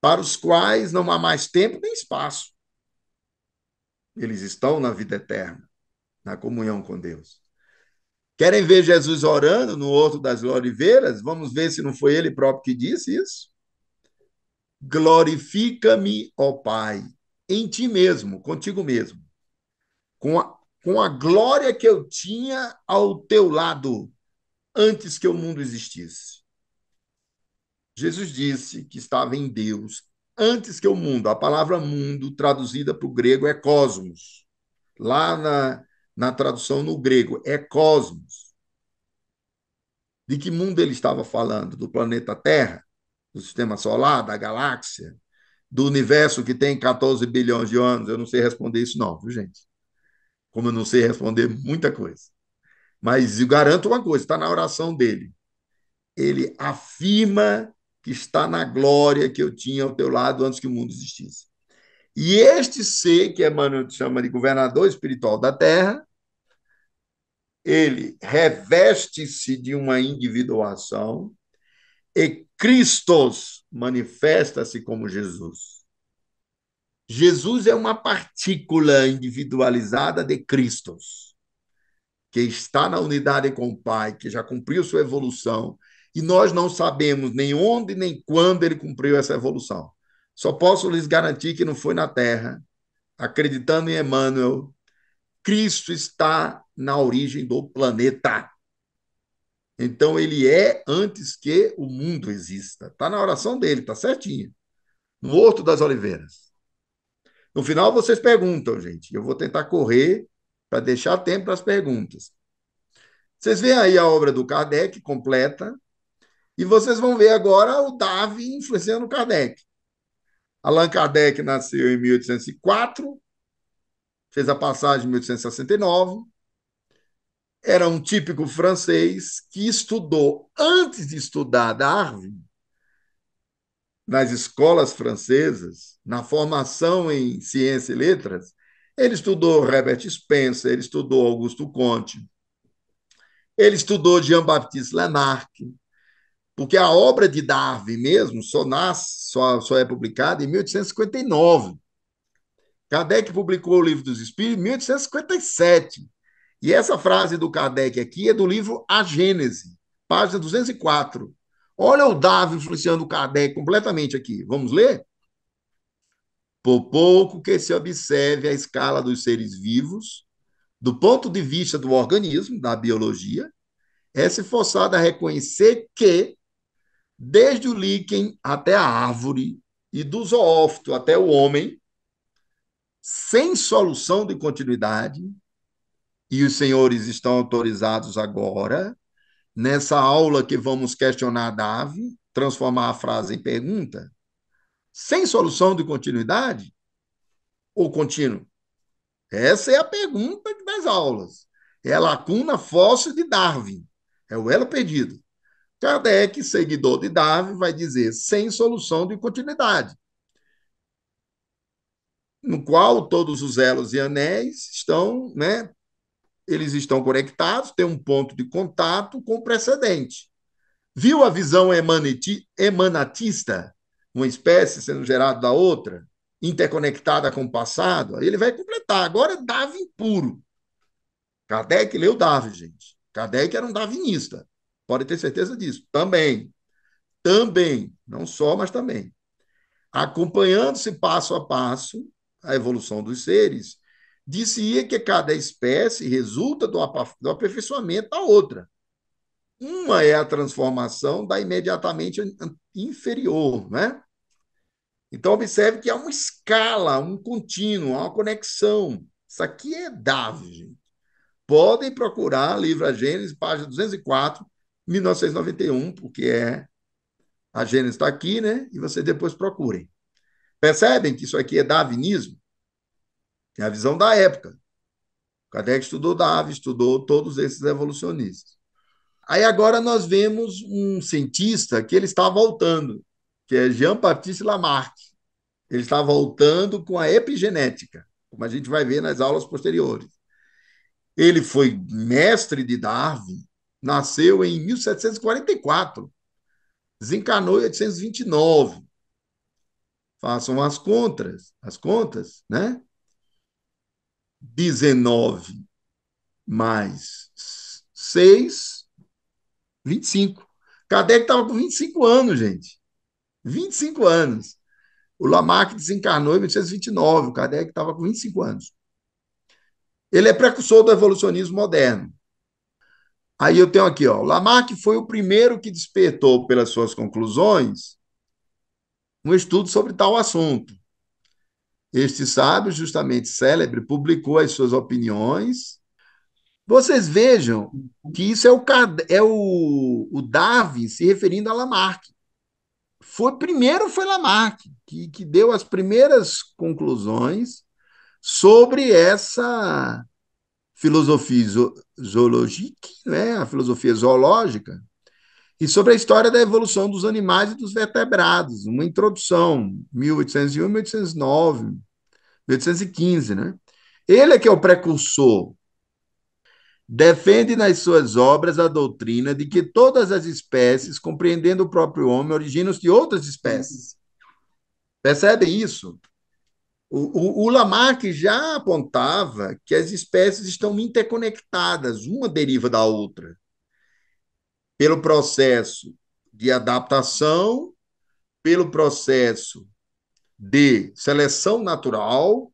Para os quais não há mais tempo nem espaço. Eles estão na vida eterna, na comunhão com Deus. Querem ver Jesus orando no Horto das Oliveiras? Vamos ver se não foi ele próprio que disse isso. Glorifica-me, ó Pai, em ti mesmo, contigo mesmo, com a glória que eu tinha ao teu lado antes que o mundo existisse. Jesus disse que estava em Deus antes que o mundo. A palavra mundo, traduzida para o grego, é cosmos. Lá na tradução no grego, é cosmos. De que mundo ele estava falando? Do planeta Terra? Do sistema solar? Da galáxia? Do universo que tem 14 bilhões de anos? Eu não sei responder isso, não, viu, gente? Como eu não sei responder muita coisa. Mas eu garanto uma coisa: está na oração dele. Ele afirma que está na glória que eu tinha ao teu lado antes que o mundo existisse. E este ser, que Emmanuel chama de governador espiritual da Terra, ele reveste-se de uma individuação e Christos manifesta-se como Jesus. Jesus é uma partícula individualizada de Christos, que está na unidade com o Pai, que já cumpriu sua evolução, e nós não sabemos nem onde nem quando ele cumpriu essa evolução. Só posso lhes garantir que não foi na Terra, acreditando em Emmanuel. Cristo está na origem do planeta. Então, ele é antes que o mundo exista. Está na oração dele, está certinho. No Horto das Oliveiras. No final, vocês perguntam, gente. Eu vou tentar correr para deixar tempo para as perguntas. Vocês veem aí a obra do Kardec completa e vocês vão ver agora o Darwin influenciando o Kardec. Allan Kardec nasceu em 1804, fez a passagem em 1869, era um típico francês que estudou, antes de estudar Darwin, nas escolas francesas, na formação em ciência e letras, ele estudou Herbert Spencer, ele estudou Augusto Comte, ele estudou Jean-Baptiste Lamarck, porque a obra de Darwin mesmo só é publicada em 1859. Kardec publicou o Livro dos Espíritos em 1857. E essa frase do Kardec aqui é do livro A Gênese, página 204. Olha o Darwin influenciando o Kardec completamente aqui. Vamos ler? Por pouco que se observe a escala dos seres vivos, do ponto de vista do organismo, da biologia, é-se forçado a reconhecer que, desde o líquen até a árvore e do zoófito até o homem, sem solução de continuidade, e os senhores estão autorizados agora, nessa aula que vamos questionar a Darwin, transformar a frase em pergunta, sem solução de continuidade ou contínuo? Essa é a pergunta das aulas. É a lacuna fóssil de Darwin. É o elo perdido. Kardec, seguidor de Darwin, vai dizer sem solução de continuidade, no qual todos os elos e anéis estão, né, eles estão conectados, tem um ponto de contato com o precedente. Viu a visão emanatista, uma espécie sendo gerada da outra, interconectada com o passado? Aí ele vai completar. Agora é Darwin puro. Kardec leu Darwin, gente. Kardec era um darwinista. Pode ter certeza disso. Também. Também. Não só, mas também. Acompanhando-se passo a passo a evolução dos seres, dizia que cada espécie resulta do aperfeiçoamento da outra. Uma é a transformação da imediatamente inferior, né? Então, observe que há uma escala, um contínuo, há uma conexão. Isso aqui é Darwin, gente. Podem procurar livro A Gênese, página 204, 1991, porque a Gênese está aqui, né? E vocês depois procurem. Percebem que isso aqui é darwinismo? É a visão da época. Kardec estudou Darwin, estudou todos esses evolucionistas. Aí agora nós vemos um cientista que ele está voltando, que é Jean-Baptiste Lamarck. Ele está voltando com a epigenética, como a gente vai ver nas aulas posteriores. Ele foi mestre de Darwin, nasceu em 1744, desencarnou em 1829. Façam as contas, né? 19 mais 26, 25. Kardec estava com 25 anos, gente. 25 anos. O Lamarck desencarnou em 1829, o Kardec estava com 25 anos. Ele é precursor do evolucionismo moderno. Aí eu tenho aqui, ó, Lamarck foi o primeiro que despertou pelas suas conclusões um estudo sobre tal assunto. Este sábio, justamente célebre, publicou as suas opiniões. Vocês vejam que isso é o Darwin se referindo a Lamarck. Primeiro foi Lamarck que deu as primeiras conclusões sobre essa filosofia zoológica, né, a filosofia zoológica, e sobre a história da evolução dos animais e dos vertebrados, uma introdução, 1801, 1809, 1815, né? Ele é que é o precursor, defende nas suas obras a doutrina de que todas as espécies, compreendendo o próprio homem, originam-se de outras espécies. Percebem isso? O Lamarck já apontava que as espécies estão interconectadas, uma deriva da outra, pelo processo de adaptação, pelo processo de seleção natural,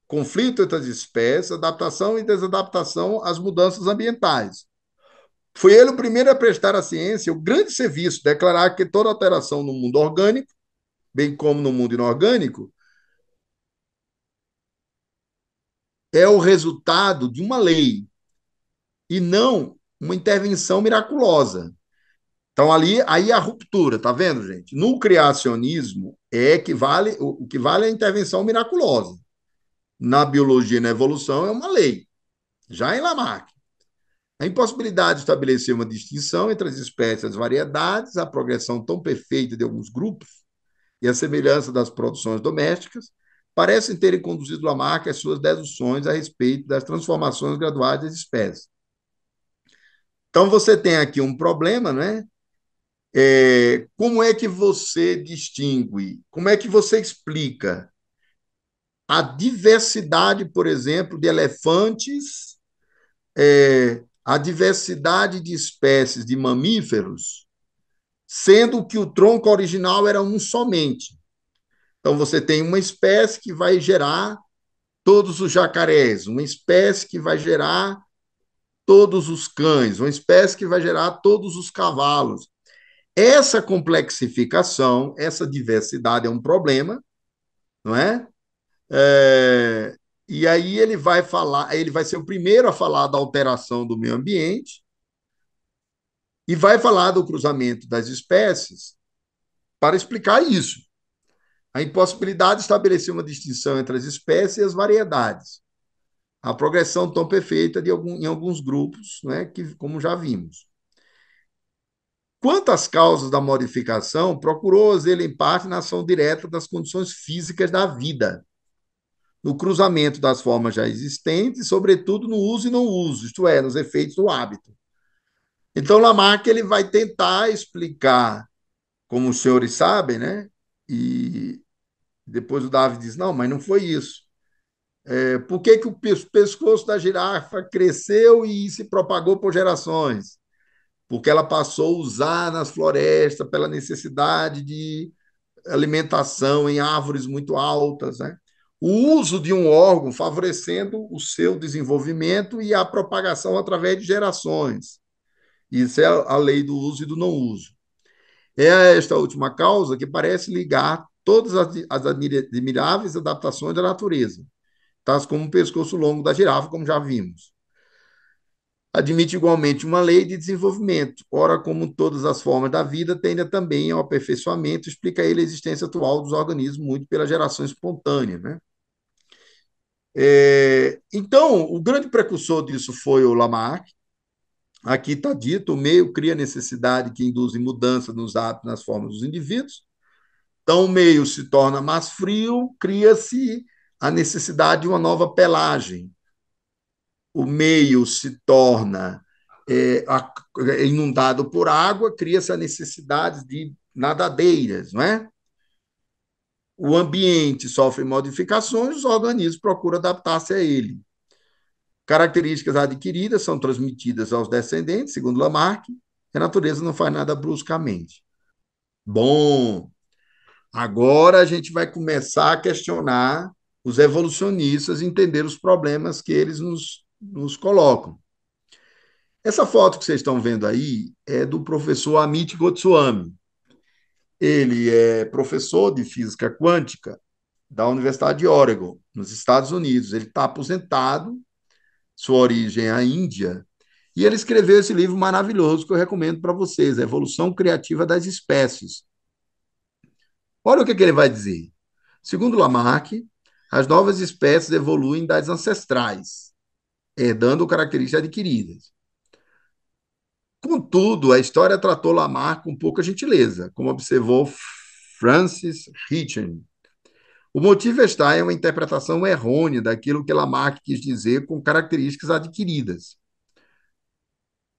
conflito entre as espécies, adaptação e desadaptação às mudanças ambientais. Foi ele o primeiro a prestar à ciência o grande serviço, declarar que toda alteração no mundo orgânico, bem como no mundo inorgânico, é o resultado de uma lei e não uma intervenção miraculosa. Então, aí a ruptura, tá vendo, gente? No criacionismo, o que vale é a intervenção miraculosa. Na biologia e na evolução, é uma lei. Já em Lamarck, a impossibilidade de estabelecer uma distinção entre as espécies e as variedades, a progressão tão perfeita de alguns grupos e a semelhança das produções domésticas, parecem terem conduzido Lamarck às suas deduções a respeito das transformações graduais das espécies. Então, você tem aqui um problema, né? Como é que você distingue, como é que você explica a diversidade, por exemplo, de elefantes, a diversidade de espécies de mamíferos, sendo que o tronco original era um somente? Então, você tem uma espécie que vai gerar todos os jacarés, uma espécie que vai gerar todos os cães, uma espécie que vai gerar todos os cavalos. Essa complexificação, essa diversidade é um problema, não é? E aí ele vai ser o primeiro a falar da alteração do meio ambiente e vai falar do cruzamento das espécies para explicar isso. A impossibilidade de estabelecer uma distinção entre as espécies e as variedades. A progressão tão perfeita em alguns grupos, né, que, como já vimos. Quanto às causas da modificação, procurou-as ele, em parte, na ação direta das condições físicas da vida, no cruzamento das formas já existentes, sobretudo no uso e não uso, isto é, nos efeitos do hábito. Então, Lamarck ele vai tentar explicar, como os senhores sabem, né? E depois o Davi diz, não, mas não foi isso. Por que o pescoço da girafa cresceu e se propagou por gerações? Porque ela passou a usar nas florestas pela necessidade de alimentação em árvores muito altas, né? O uso de um órgão favorecendo o seu desenvolvimento e a propagação através de gerações. Isso é a lei do uso e do não uso. É esta última causa que parece ligar todas as admiráveis adaptações da natureza, tais como o pescoço longo da girafa, como já vimos. Admite igualmente uma lei de desenvolvimento. Ora, como todas as formas da vida, tende também ao aperfeiçoamento, explica ele a existência atual dos organismos muito pela geração espontânea, né? Então, o grande precursor disso foi o Lamarck. Aqui está dito, o meio cria necessidade que induz mudança nos hábitos, nas formas dos indivíduos. Então, o meio se torna mais frio, cria-se a necessidade de uma nova pelagem. O meio se torna inundado por água, cria-se a necessidade de nadadeiras, não é? O ambiente sofre modificações, os organismos procuram adaptar-se a ele. Características adquiridas são transmitidas aos descendentes, segundo Lamarck, e a natureza não faz nada bruscamente. Bom, agora a gente vai começar a questionar os evolucionistas e entender os problemas que eles nos colocam. Essa foto que vocês estão vendo aí é do professor Amit Goswami. Ele é professor de física quântica da Universidade de Oregon, nos Estados Unidos. Ele está aposentado, sua origem é a Índia, e ele escreveu esse livro maravilhoso que eu recomendo para vocês, A Evolução Criativa das Espécies. Olha o que ele vai dizer. Segundo Lamarck, as novas espécies evoluem das ancestrais, herdando características adquiridas. Contudo, a história tratou Lamarck com pouca gentileza, como observou Francis Hitchens. O motivo está em uma interpretação errônea daquilo que Lamarck quis dizer com características adquiridas.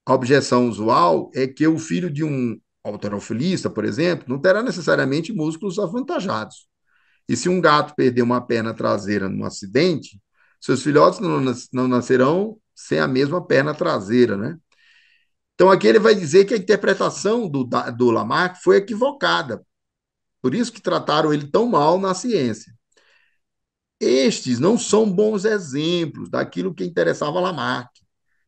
A objeção usual é que o filho de um halterofilista, por exemplo, não terá necessariamente músculos avantajados. E se um gato perder uma perna traseira num acidente, seus filhotes não nascerão sem a mesma perna traseira, né? Então, aqui ele vai dizer que a interpretação do Lamarck foi equivocada. Por isso que trataram ele tão mal na ciência. Estes não são bons exemplos daquilo que interessava a Lamarck.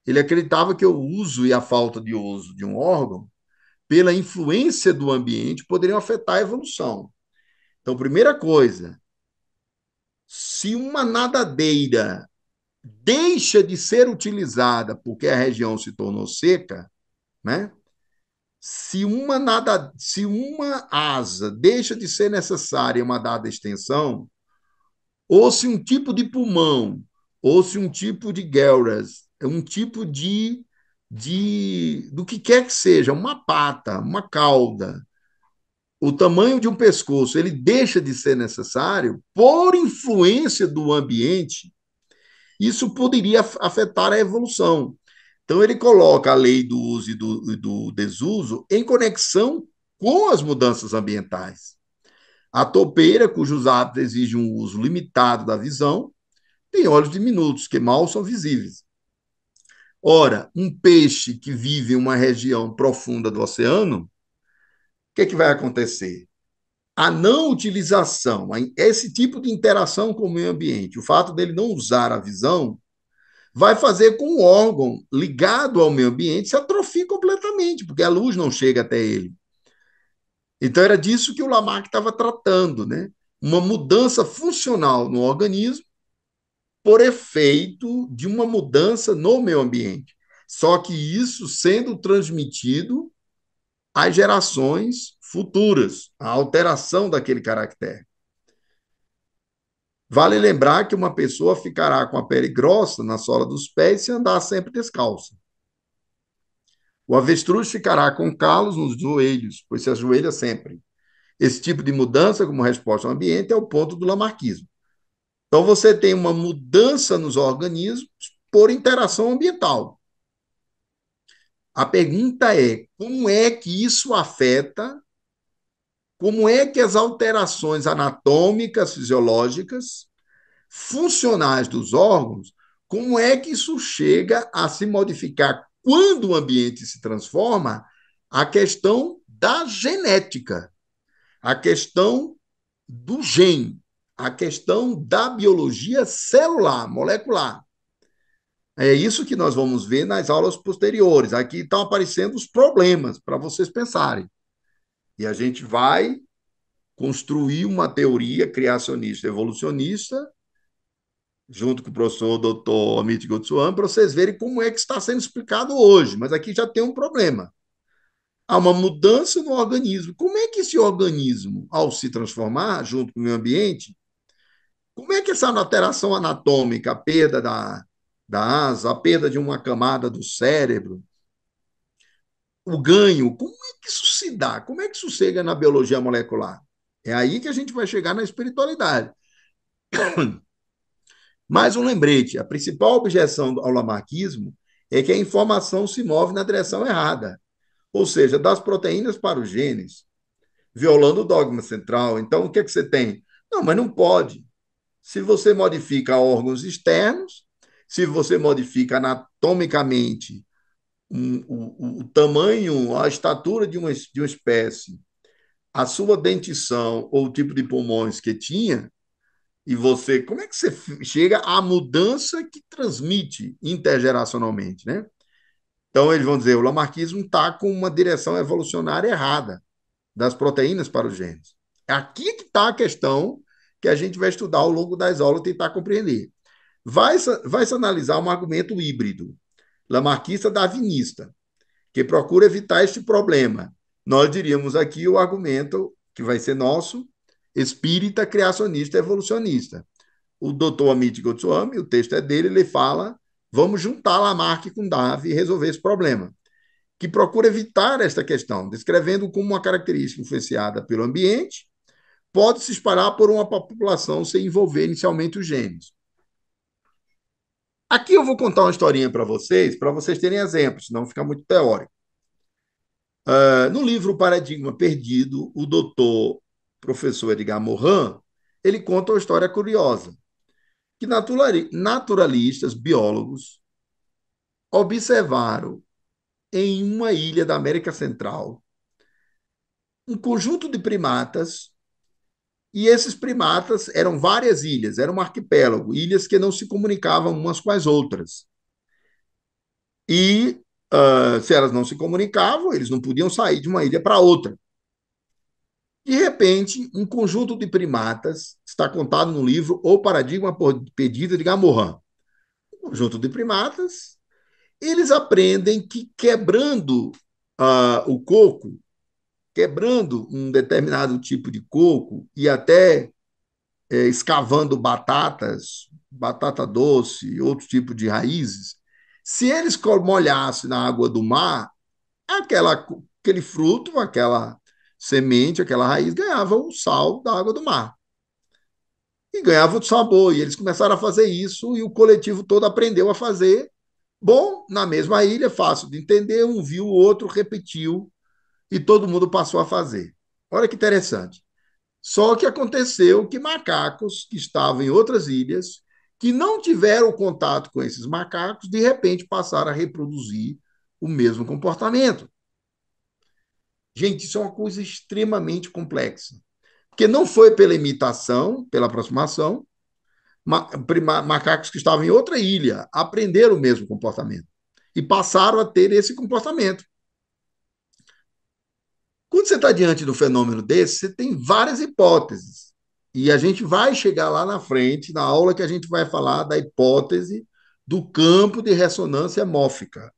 Ele acreditava que o uso e a falta de uso de um órgão, pela influência do ambiente, poderiam afetar a evolução. Então, primeira coisa, se uma nadadeira deixa de ser utilizada porque a região se tornou seca, né? Se uma asa deixa de ser necessária em uma dada extensão, ou se um tipo de pulmão, ou se um tipo de Gelras, um tipo do que quer que seja, uma pata, uma cauda, o tamanho de um pescoço, ele deixa de ser necessário por influência do ambiente, isso poderia afetar a evolução. Então, ele coloca a lei do uso e do desuso em conexão com as mudanças ambientais. A topeira, cujos hábitos exigem um uso limitado da visão, tem olhos diminutos, que mal são visíveis. Ora, um peixe que vive em uma região profunda do oceano, o que vai acontecer? A não utilização, esse tipo de interação com o meio ambiente, o fato dele não usar a visão, vai fazer com o órgão ligado ao meio ambiente se atrofie completamente, porque a luz não chega até ele. Então, era disso que o Lamarck estava tratando, né? Uma mudança funcional no organismo por efeito de uma mudança no meio ambiente. Só que isso sendo transmitido às gerações futuras, a alteração daquele caractere. Vale lembrar que uma pessoa ficará com a pele grossa na sola dos pés se andar sempre descalça. O avestruz ficará com calos nos joelhos, pois se ajoelha sempre. Esse tipo de mudança, como resposta ao ambiente, é o ponto do lamarquismo. Então, você tem uma mudança nos organismos por interação ambiental. A pergunta é: como é que isso afeta, como é que as alterações anatômicas, fisiológicas, funcionais dos órgãos, como é que isso chega a se modificar quando o ambiente se transforma? A questão da genética, a questão do gene, a questão da biologia celular, molecular. É isso que nós vamos ver nas aulas posteriores. Aqui estão aparecendo os problemas para vocês pensarem. E a gente vai construir uma teoria criacionista evolucionista, junto com o professor Dr. Amit Goswami, para vocês verem como é que está sendo explicado hoje. Mas aqui já tem um problema. Há uma mudança no organismo. Como é que esse organismo, ao se transformar junto com o meio ambiente, como é que essa alteração anatômica, a perda da asa, a perda de uma camada do cérebro, o ganho, como é que isso se dá? Como é que isso chega na biologia molecular? É aí que a gente vai chegar na espiritualidade. Mais um lembrete: a principal objeção ao lamarquismo é que a informação se move na direção errada, ou seja, das proteínas para os genes, violando o dogma central. Então, o que é que você tem? Não, mas não pode. Se você modifica órgãos externos, se você modifica anatomicamente o tamanho, a estatura de uma espécie, a sua dentição ou o tipo de pulmões que tinha, e você, como é que você chega à mudança que transmite intergeracionalmente, né? Então, eles vão dizer, o lamarquismo está com uma direção evolucionária errada das proteínas para os genes. É aqui que está a questão que a gente vai estudar ao longo das aulas e tentar compreender. Vai-se analisar um argumento híbrido, lamarquista-darwinista, que procura evitar este problema. Nós diríamos aqui o argumento que vai ser nosso, espírita, criacionista, evolucionista. O doutor Amit Goswami, o texto é dele, ele fala, vamos juntar Lamarck com Darwin e resolver esse problema, que procura evitar esta questão, descrevendo como uma característica influenciada pelo ambiente pode se espalhar por uma população sem envolver inicialmente os genes. Aqui eu vou contar uma historinha para vocês terem exemplos, senão fica muito teórico. No livro Paradigma Perdido, o doutor professor Edgar Morin, ele conta uma história curiosa, que naturalistas, biólogos, observaram em uma ilha da América Central um conjunto de primatas, e esses primatas eram várias ilhas, era um arquipélago, ilhas que não se comunicavam umas com as outras. E se elas não se comunicavam, eles não podiam sair de uma ilha para outra. De repente, um conjunto de primatas, está contado no livro O Paradigma Perdido de Gamorran. Um conjunto de primatas, eles aprendem que quebrando o coco, quebrando um determinado tipo de coco e até escavando batatas, batata doce e outro tipo de raízes, se eles molhassem na água do mar, aquele fruto, aquela semente, aquela raiz ganhava o sal da água do mar. E ganhava o sabor. E eles começaram a fazer isso e o coletivo todo aprendeu a fazer. Bom, na mesma ilha, fácil de entender, um viu, o outro repetiu e todo mundo passou a fazer. Olha que interessante. Só que aconteceu que macacos que estavam em outras ilhas, que não tiveram contato com esses macacos, de repente passaram a reproduzir o mesmo comportamento. Gente, isso é uma coisa extremamente complexa. Porque não foi pela imitação, pela aproximação, macacos que estavam em outra ilha aprenderam o mesmo comportamento e passaram a ter esse comportamento. Quando você está diante do fenômeno desse, você tem várias hipóteses. E a gente vai chegar lá na frente, na aula que a gente vai falar da hipótese do campo de ressonância mórfica,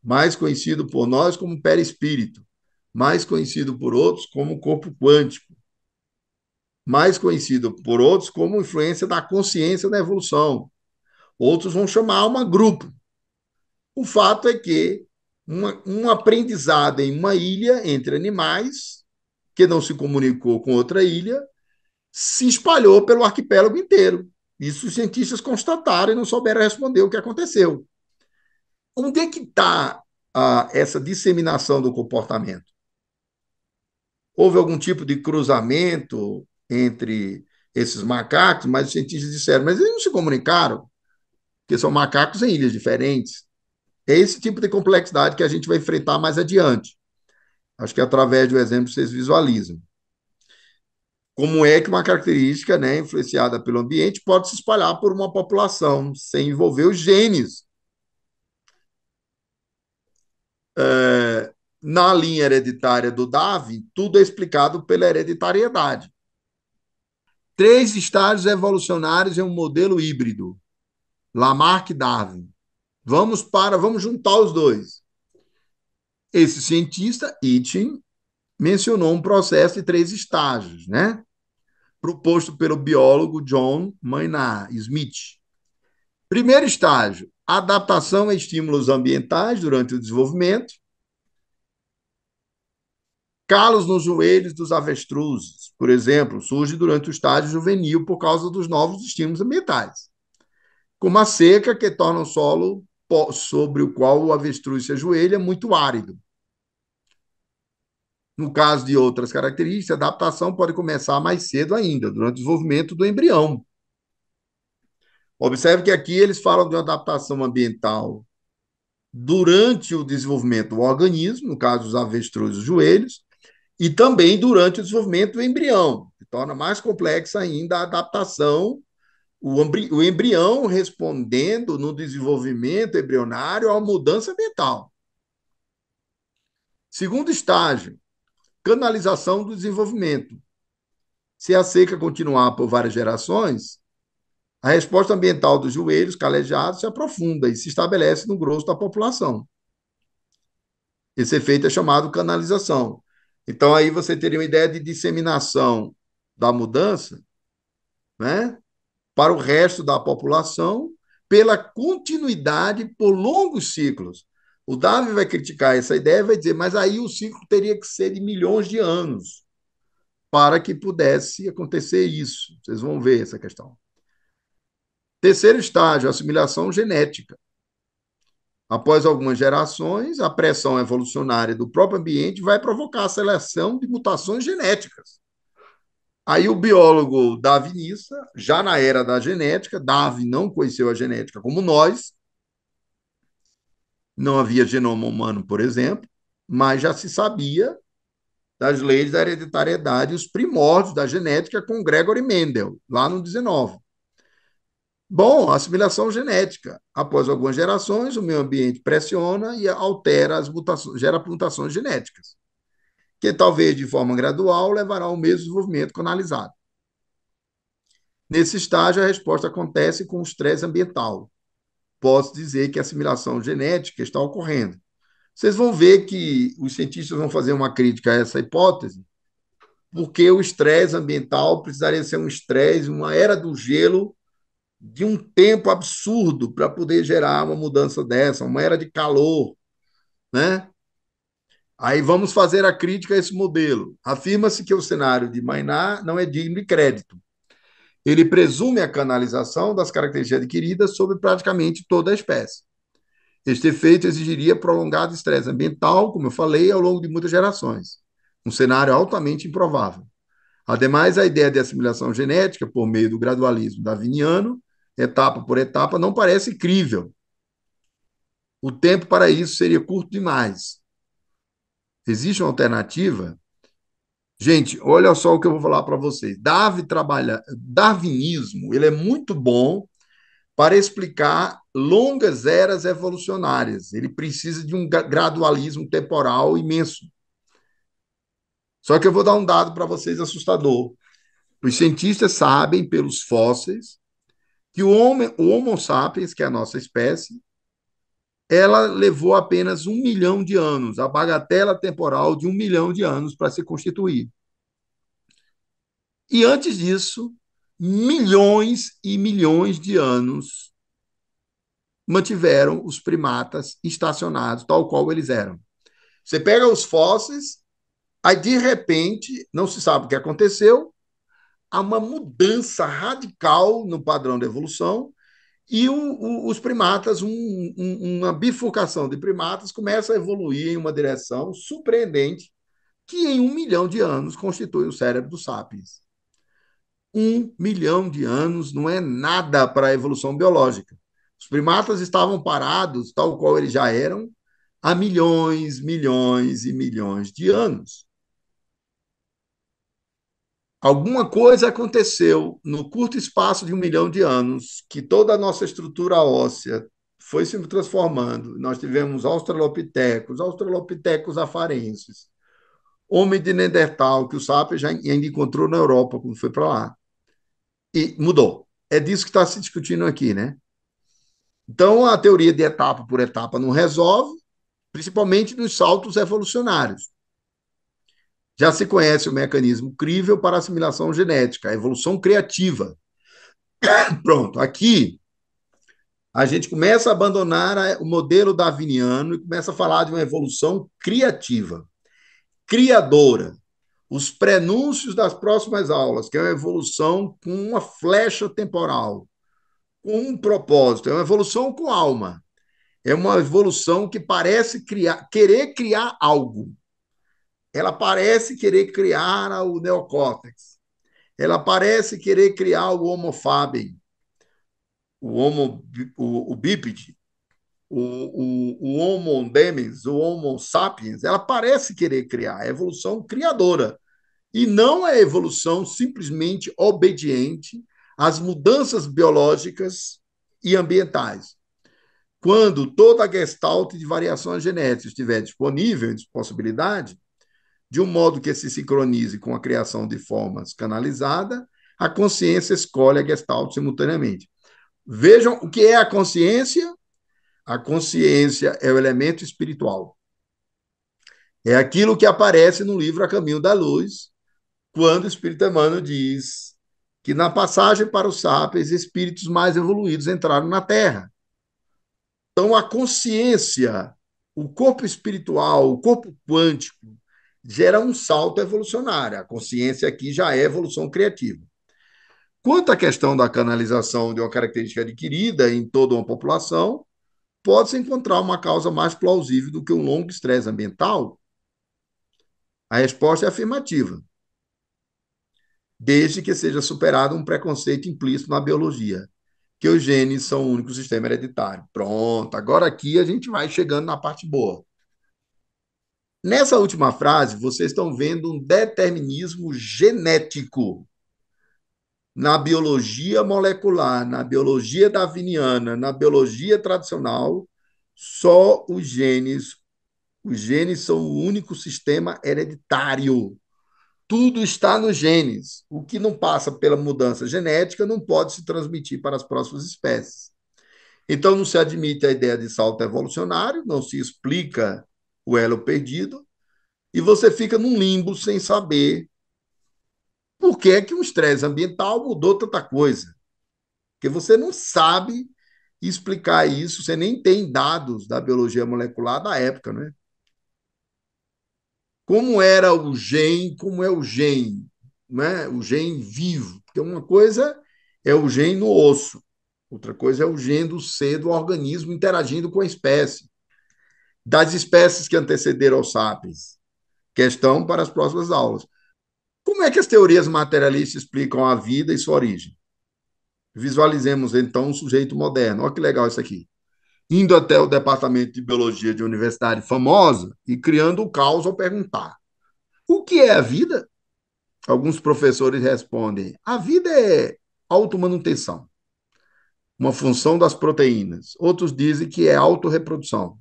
mais conhecido por nós como perispírito, mais conhecido por outros como corpo quântico, mais conhecido por outros como influência da consciência na evolução. Outros vão chamar uma grupo. O fato é que um aprendizado em uma ilha entre animais, que não se comunicou com outra ilha, se espalhou pelo arquipélago inteiro. Isso os cientistas constataram e não souberam responder o que aconteceu. Onde é que está essa disseminação do comportamento? Houve algum tipo de cruzamento entre esses macacos, mas os cientistas disseram, mas eles não se comunicaram, porque são macacos em ilhas diferentes. É esse tipo de complexidade que a gente vai enfrentar mais adiante. Acho que através do exemplo vocês visualizam. Como é que uma característica, né, influenciada pelo ambiente pode se espalhar por uma população sem envolver os genes. Na linha hereditária do Darwin, tudo é explicado pela hereditariedade. 3 estágios evolucionários em um modelo híbrido. Lamarck e Darwin. Vamos juntar os dois. Esse cientista, Itchin, mencionou um processo de 3 estágios, né? Proposto pelo biólogo John Maynard Smith. Primeiro estágio, adaptação a estímulos ambientais durante o desenvolvimento. Calos nos joelhos dos avestruzes, por exemplo, surge durante o estágio juvenil por causa dos novos estímulos ambientais, como a seca, que torna o solo sobre o qual o avestruz se ajoelha muito árido. No caso de outras características, a adaptação pode começar mais cedo ainda, durante o desenvolvimento do embrião. Observe que aqui eles falam de uma adaptação ambiental durante o desenvolvimento do organismo, no caso dos avestruzes, os joelhos, e também durante o desenvolvimento do embrião, que torna mais complexa ainda a adaptação, o embrião respondendo no desenvolvimento embrionário à mudança ambiental. Segundo estágio, canalização do desenvolvimento. Se a seca continuar por várias gerações, a resposta ambiental dos joelhos calejados se aprofunda e se estabelece no grosso da população. Esse efeito é chamado canalização. Então, aí você teria uma ideia de disseminação da mudança, né, para o resto da população, pela continuidade por longos ciclos. O Darwin vai criticar essa ideia e vai dizer, mas aí o ciclo teria que ser de milhões de anos para que pudesse acontecer isso. Vocês vão ver essa questão. Terceiro estágio, assimilação genética. Após algumas gerações, a pressão evolucionária do próprio ambiente vai provocar a seleção de mutações genéticas. Aí o biólogo darwinista, já na era da genética, Darwin não conheceu a genética como nós, não havia genoma humano, por exemplo, mas já se sabia das leis da hereditariedade, os primórdios da genética com Gregory Mendel, lá no 19. Bom, assimilação genética. Após algumas gerações, o meio ambiente pressiona e altera as mutações, gera mutações genéticas, que talvez de forma gradual levará ao mesmo desenvolvimento canalizado. Nesse estágio, a resposta acontece com o estresse ambiental. Posso dizer que a assimilação genética está ocorrendo. Vocês vão ver que os cientistas vão fazer uma crítica a essa hipótese, porque o estresse ambiental precisaria ser um estresse, uma era do gelo de um tempo absurdo para poder gerar uma mudança dessa, uma era de calor, né? Aí vamos fazer a crítica a esse modelo. Afirma-se que o cenário de Maynard não é digno de crédito. Ele presume a canalização das características adquiridas sobre praticamente toda a espécie. Este efeito exigiria prolongado estresse ambiental, como eu falei, ao longo de muitas gerações. Um cenário altamente improvável. Ademais, a ideia de assimilação genética por meio do gradualismo darwiniano, etapa por etapa, não parece crível. O tempo para isso seria curto demais. Existe uma alternativa? Gente, olha só o que eu vou falar para vocês. Darwinismo, ele é muito bom para explicar longas eras evolucionárias. Ele precisa de um gradualismo temporal imenso. Só que eu vou dar um dado para vocês assustador. Os cientistas sabem, pelos fósseis, que o Homo sapiens, que é a nossa espécie, ela levou apenas 1 milhão de anos, a bagatela temporal de 1 milhão de anos para se constituir. E antes disso, milhões e milhões de anos mantiveram os primatas estacionados, tal qual eles eram. Você pega os fósseis, aí de repente, não se sabe o que aconteceu, há uma mudança radical no padrão da evolução e os primatas, uma bifurcação de primatas começa a evoluir em uma direção surpreendente que em 1 milhão de anos constitui o cérebro do sapiens. 1 milhão de anos não é nada para a evolução biológica. Os primatas estavam parados, tal qual eles já eram, há milhões, milhões e milhões de anos. Alguma coisa aconteceu no curto espaço de 1 milhão de anos, que toda a nossa estrutura óssea foi se transformando. Nós tivemos australopitecos afarenses, homem de Neandertal, que o Sapiens já ainda encontrou na Europa, quando foi para lá. E mudou. É disso que está se discutindo aqui, né? Então, a teoria de etapa por etapa não resolve, principalmente nos saltos evolucionários. Já se conhece o mecanismo crível para assimilação genética, a evolução criativa. Pronto, aqui a gente começa a abandonar o modelo darwiniano e começa a falar de uma evolução criativa, criadora. Os prenúncios das próximas aulas, que é uma evolução com uma flecha temporal, com um propósito, é uma evolução com alma. É uma evolução que parece querer criar algo. Ela parece querer criar o neocórtex. Ela parece querer criar o Homo faber. o Homo, o bípede, o Homo demens, o Homo sapiens, ela parece querer criar, é a evolução criadora. E não a evolução simplesmente obediente às mudanças biológicas e ambientais. Quando toda a gestalt de variações genéticas estiver disponível, possibilidade, de um modo que se sincronize com a criação de formas canalizada, a consciência escolhe a gestalt simultaneamente. Vejam o que é a consciência. A consciência é o elemento espiritual. É aquilo que aparece no livro A Caminho da Luz, quando o Espírito Emmanuel diz que na passagem para os sapiens, espíritos mais evoluídos entraram na Terra. Então, a consciência, o corpo espiritual, o corpo quântico, gera um salto evolucionário. A consciência aqui já é evolução criativa. Quanto à questão da canalização de uma característica adquirida em toda uma população, pode-se encontrar uma causa mais plausível do que um longo estresse ambiental? A resposta é afirmativa, desde que seja superado um preconceito implícito na biologia, que os genes são o único sistema hereditário. Pronto, agora aqui a gente vai chegando na parte boa. Nessa última frase, vocês estão vendo um determinismo genético na biologia molecular, na biologia darwiniana, na biologia tradicional. Só os genes são o único sistema hereditário. Tudo está nos genes. O que não passa pela mudança genética não pode se transmitir para as próximas espécies. Então, não se admite a ideia de salto evolucionário, não se explica o elo perdido, e você fica num limbo sem saber por que é que um estresse ambiental mudou tanta coisa. Porque você não sabe explicar isso, você nem tem dados da biologia molecular da época, né? Como era o gene, como é o gene, né? O gene vivo. Porque uma coisa é o gene no osso, outra coisa é o gene do ser do organismo interagindo com a espécie. Das espécies que antecederam aos sapiens. Questão para as próximas aulas. Como é que as teorias materialistas explicam a vida e sua origem? Visualizemos então um sujeito moderno. Olha que legal isso aqui. Indo até o departamento de biologia de universidade famosa e criando o caos ao perguntar: o que é a vida? Alguns professores respondem: a vida é automanutenção, uma função das proteínas. Outros dizem que é autorreprodução,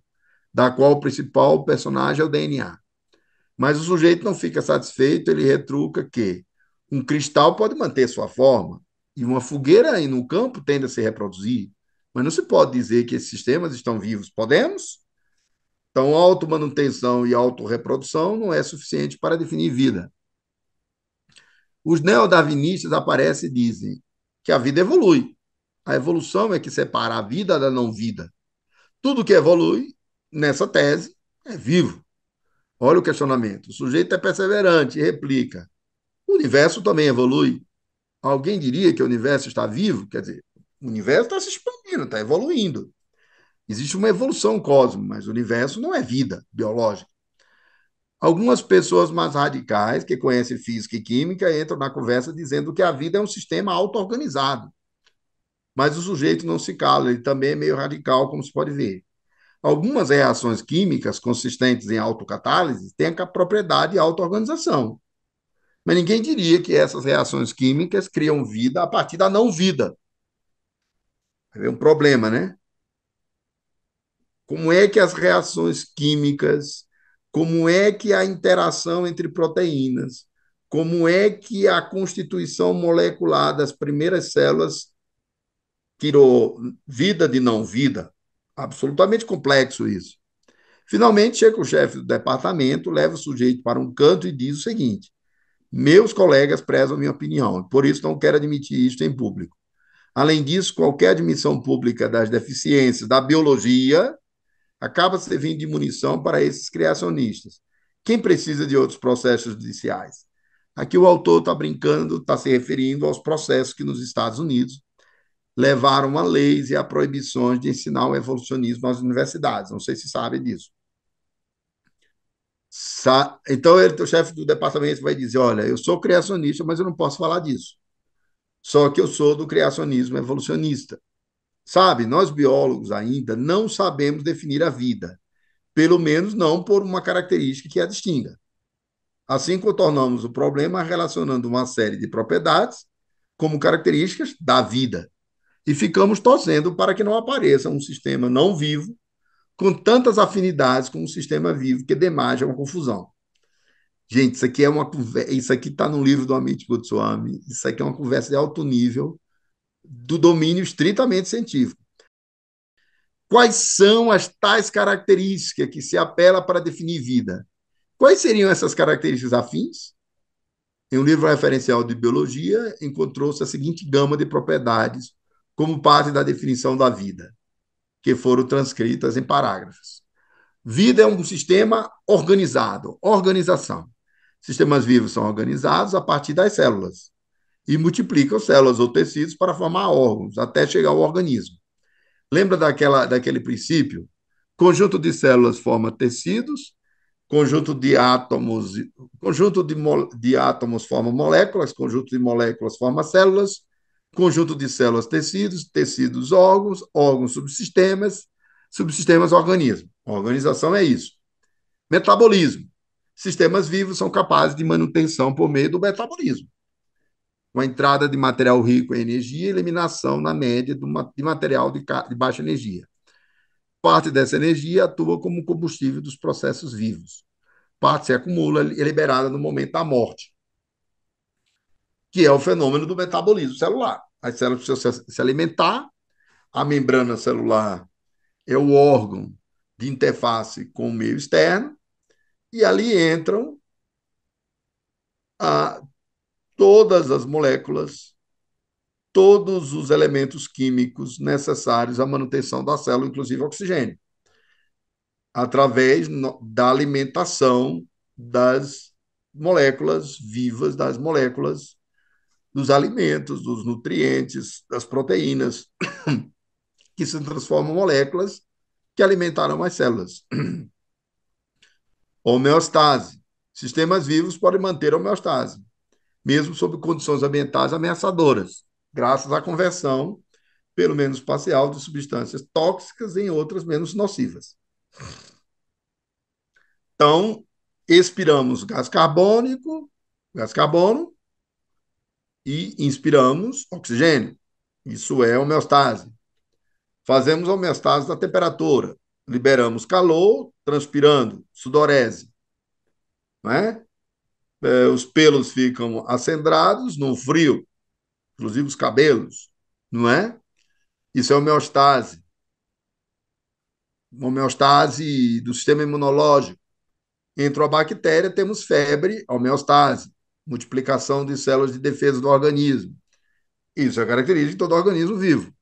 da qual o principal personagem é o DNA. Mas o sujeito não fica satisfeito, ele retruca que um cristal pode manter sua forma e uma fogueira aí no campo tende a se reproduzir. Mas não se pode dizer que esses sistemas estão vivos. Podemos? Então, automanutenção e autorreprodução não é suficiente para definir vida. Os neodarwinistas aparecem e dizem que a vida evolui. A evolução é que separa a vida da não vida. Tudo que evolui, nessa tese, é vivo. Olha o questionamento. O sujeito é perseverante e replica: o universo também evolui. Alguém diria que o universo está vivo? Quer dizer, o universo está se expandindo, está evoluindo. Existe uma evolução cósmica, mas o universo não é vida biológica. Algumas pessoas mais radicais, que conhecem física e química, entram na conversa dizendo que a vida é um sistema auto-organizado. Mas o sujeito não se cala, ele também é meio radical, como se pode ver. Algumas reações químicas consistentes em autocatálise têm a propriedade de auto-organização. Mas ninguém diria que essas reações químicas criam vida a partir da não-vida. É um problema, né? Como é que as reações químicas, como é que a interação entre proteínas, como é que a constituição molecular das primeiras células tirou vida de não vida? Absolutamente complexo isso. Finalmente, chega o chefe do departamento, leva o sujeito para um canto e diz o seguinte: meus colegas prezam minha opinião, por isso não quero admitir isto em público. Além disso, qualquer admissão pública das deficiências da biologia acaba servindo de munição para esses criacionistas. Quem precisa de outros processos judiciais? Aqui o autor está brincando, está se referindo aos processos que nos Estados Unidos levaram a leis e a proibições de ensinar o evolucionismo nas universidades. Não sei se sabe disso. Então, ele, o chefe do departamento vai dizer: olha, eu sou criacionista, mas eu não posso falar disso. Só que eu sou do criacionismo evolucionista. Sabe, nós biólogos ainda não sabemos definir a vida, pelo menos não por uma característica que a distinga. Assim contornamos o problema relacionando uma série de propriedades como características da vida e ficamos torcendo para que não apareça um sistema não vivo com tantas afinidades com um sistema vivo que demais é uma confusão. Gente, isso aqui é uma isso aqui está no livro do Amit Goswami, isso aqui é uma conversa de alto nível do domínio estritamente científico. Quais são as tais características que se apela para definir vida? Quais seriam essas características afins? Em um livro referencial de biologia, encontrou-se a seguinte gama de propriedades como parte da definição da vida, que foram transcritas em parágrafos. Vida é um sistema organizado, organização. Sistemas vivos são organizados a partir das células e multiplicam células ou tecidos para formar órgãos, até chegar ao organismo. Lembra daquele princípio? Conjunto de células forma tecidos, conjunto de átomos, de átomos forma moléculas, conjunto de moléculas forma células, conjunto de células tecidos, tecidos órgãos, órgãos subsistemas, subsistemas organismos. A organização é isso. Metabolismo. Sistemas vivos são capazes de manutenção por meio do metabolismo, com a entrada de material rico em energia e eliminação, na média, de material de baixa energia. Parte dessa energia atua como combustível dos processos vivos. Parte se acumula e é liberada no momento da morte, que é o fenômeno do metabolismo celular. As células precisam se alimentar, a membrana celular é o órgão de interface com o meio externo, e ali entram a, todas as moléculas, todos os elementos químicos necessários à manutenção da célula, inclusive oxigênio, através da alimentação das moléculas vivas, das moléculas dos alimentos, dos nutrientes, das proteínas, que se transformam em moléculas que alimentarão as células. Homeostase. Sistemas vivos podem manter a homeostase, mesmo sob condições ambientais ameaçadoras, graças à conversão, pelo menos parcial, de substâncias tóxicas em outras menos nocivas. Então, expiramos gás carbono, e inspiramos oxigênio. Isso é homeostase. Fazemos homeostase da temperatura. Liberamos calor, transpirando, sudorese. Não é? Os pelos ficam acendrados no frio, inclusive os cabelos. Não é? Isso é homeostase. Homeostase do sistema imunológico. Entrou a bactéria, temos febre, homeostase. Multiplicação de células de defesa do organismo. Isso é característica de todo organismo vivo.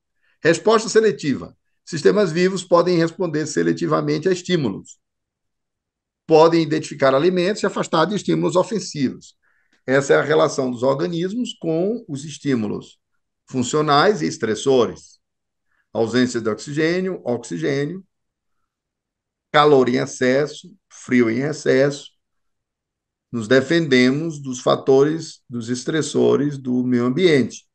Resposta seletiva. Sistemas vivos podem responder seletivamente a estímulos. Podem identificar alimentos e afastar de estímulos ofensivos. Essa é a relação dos organismos com os estímulos funcionais e estressores. Ausência de oxigênio, oxigênio, calor em excesso, frio em excesso. Nos defendemos dos fatores, dos estressores do meio ambiente.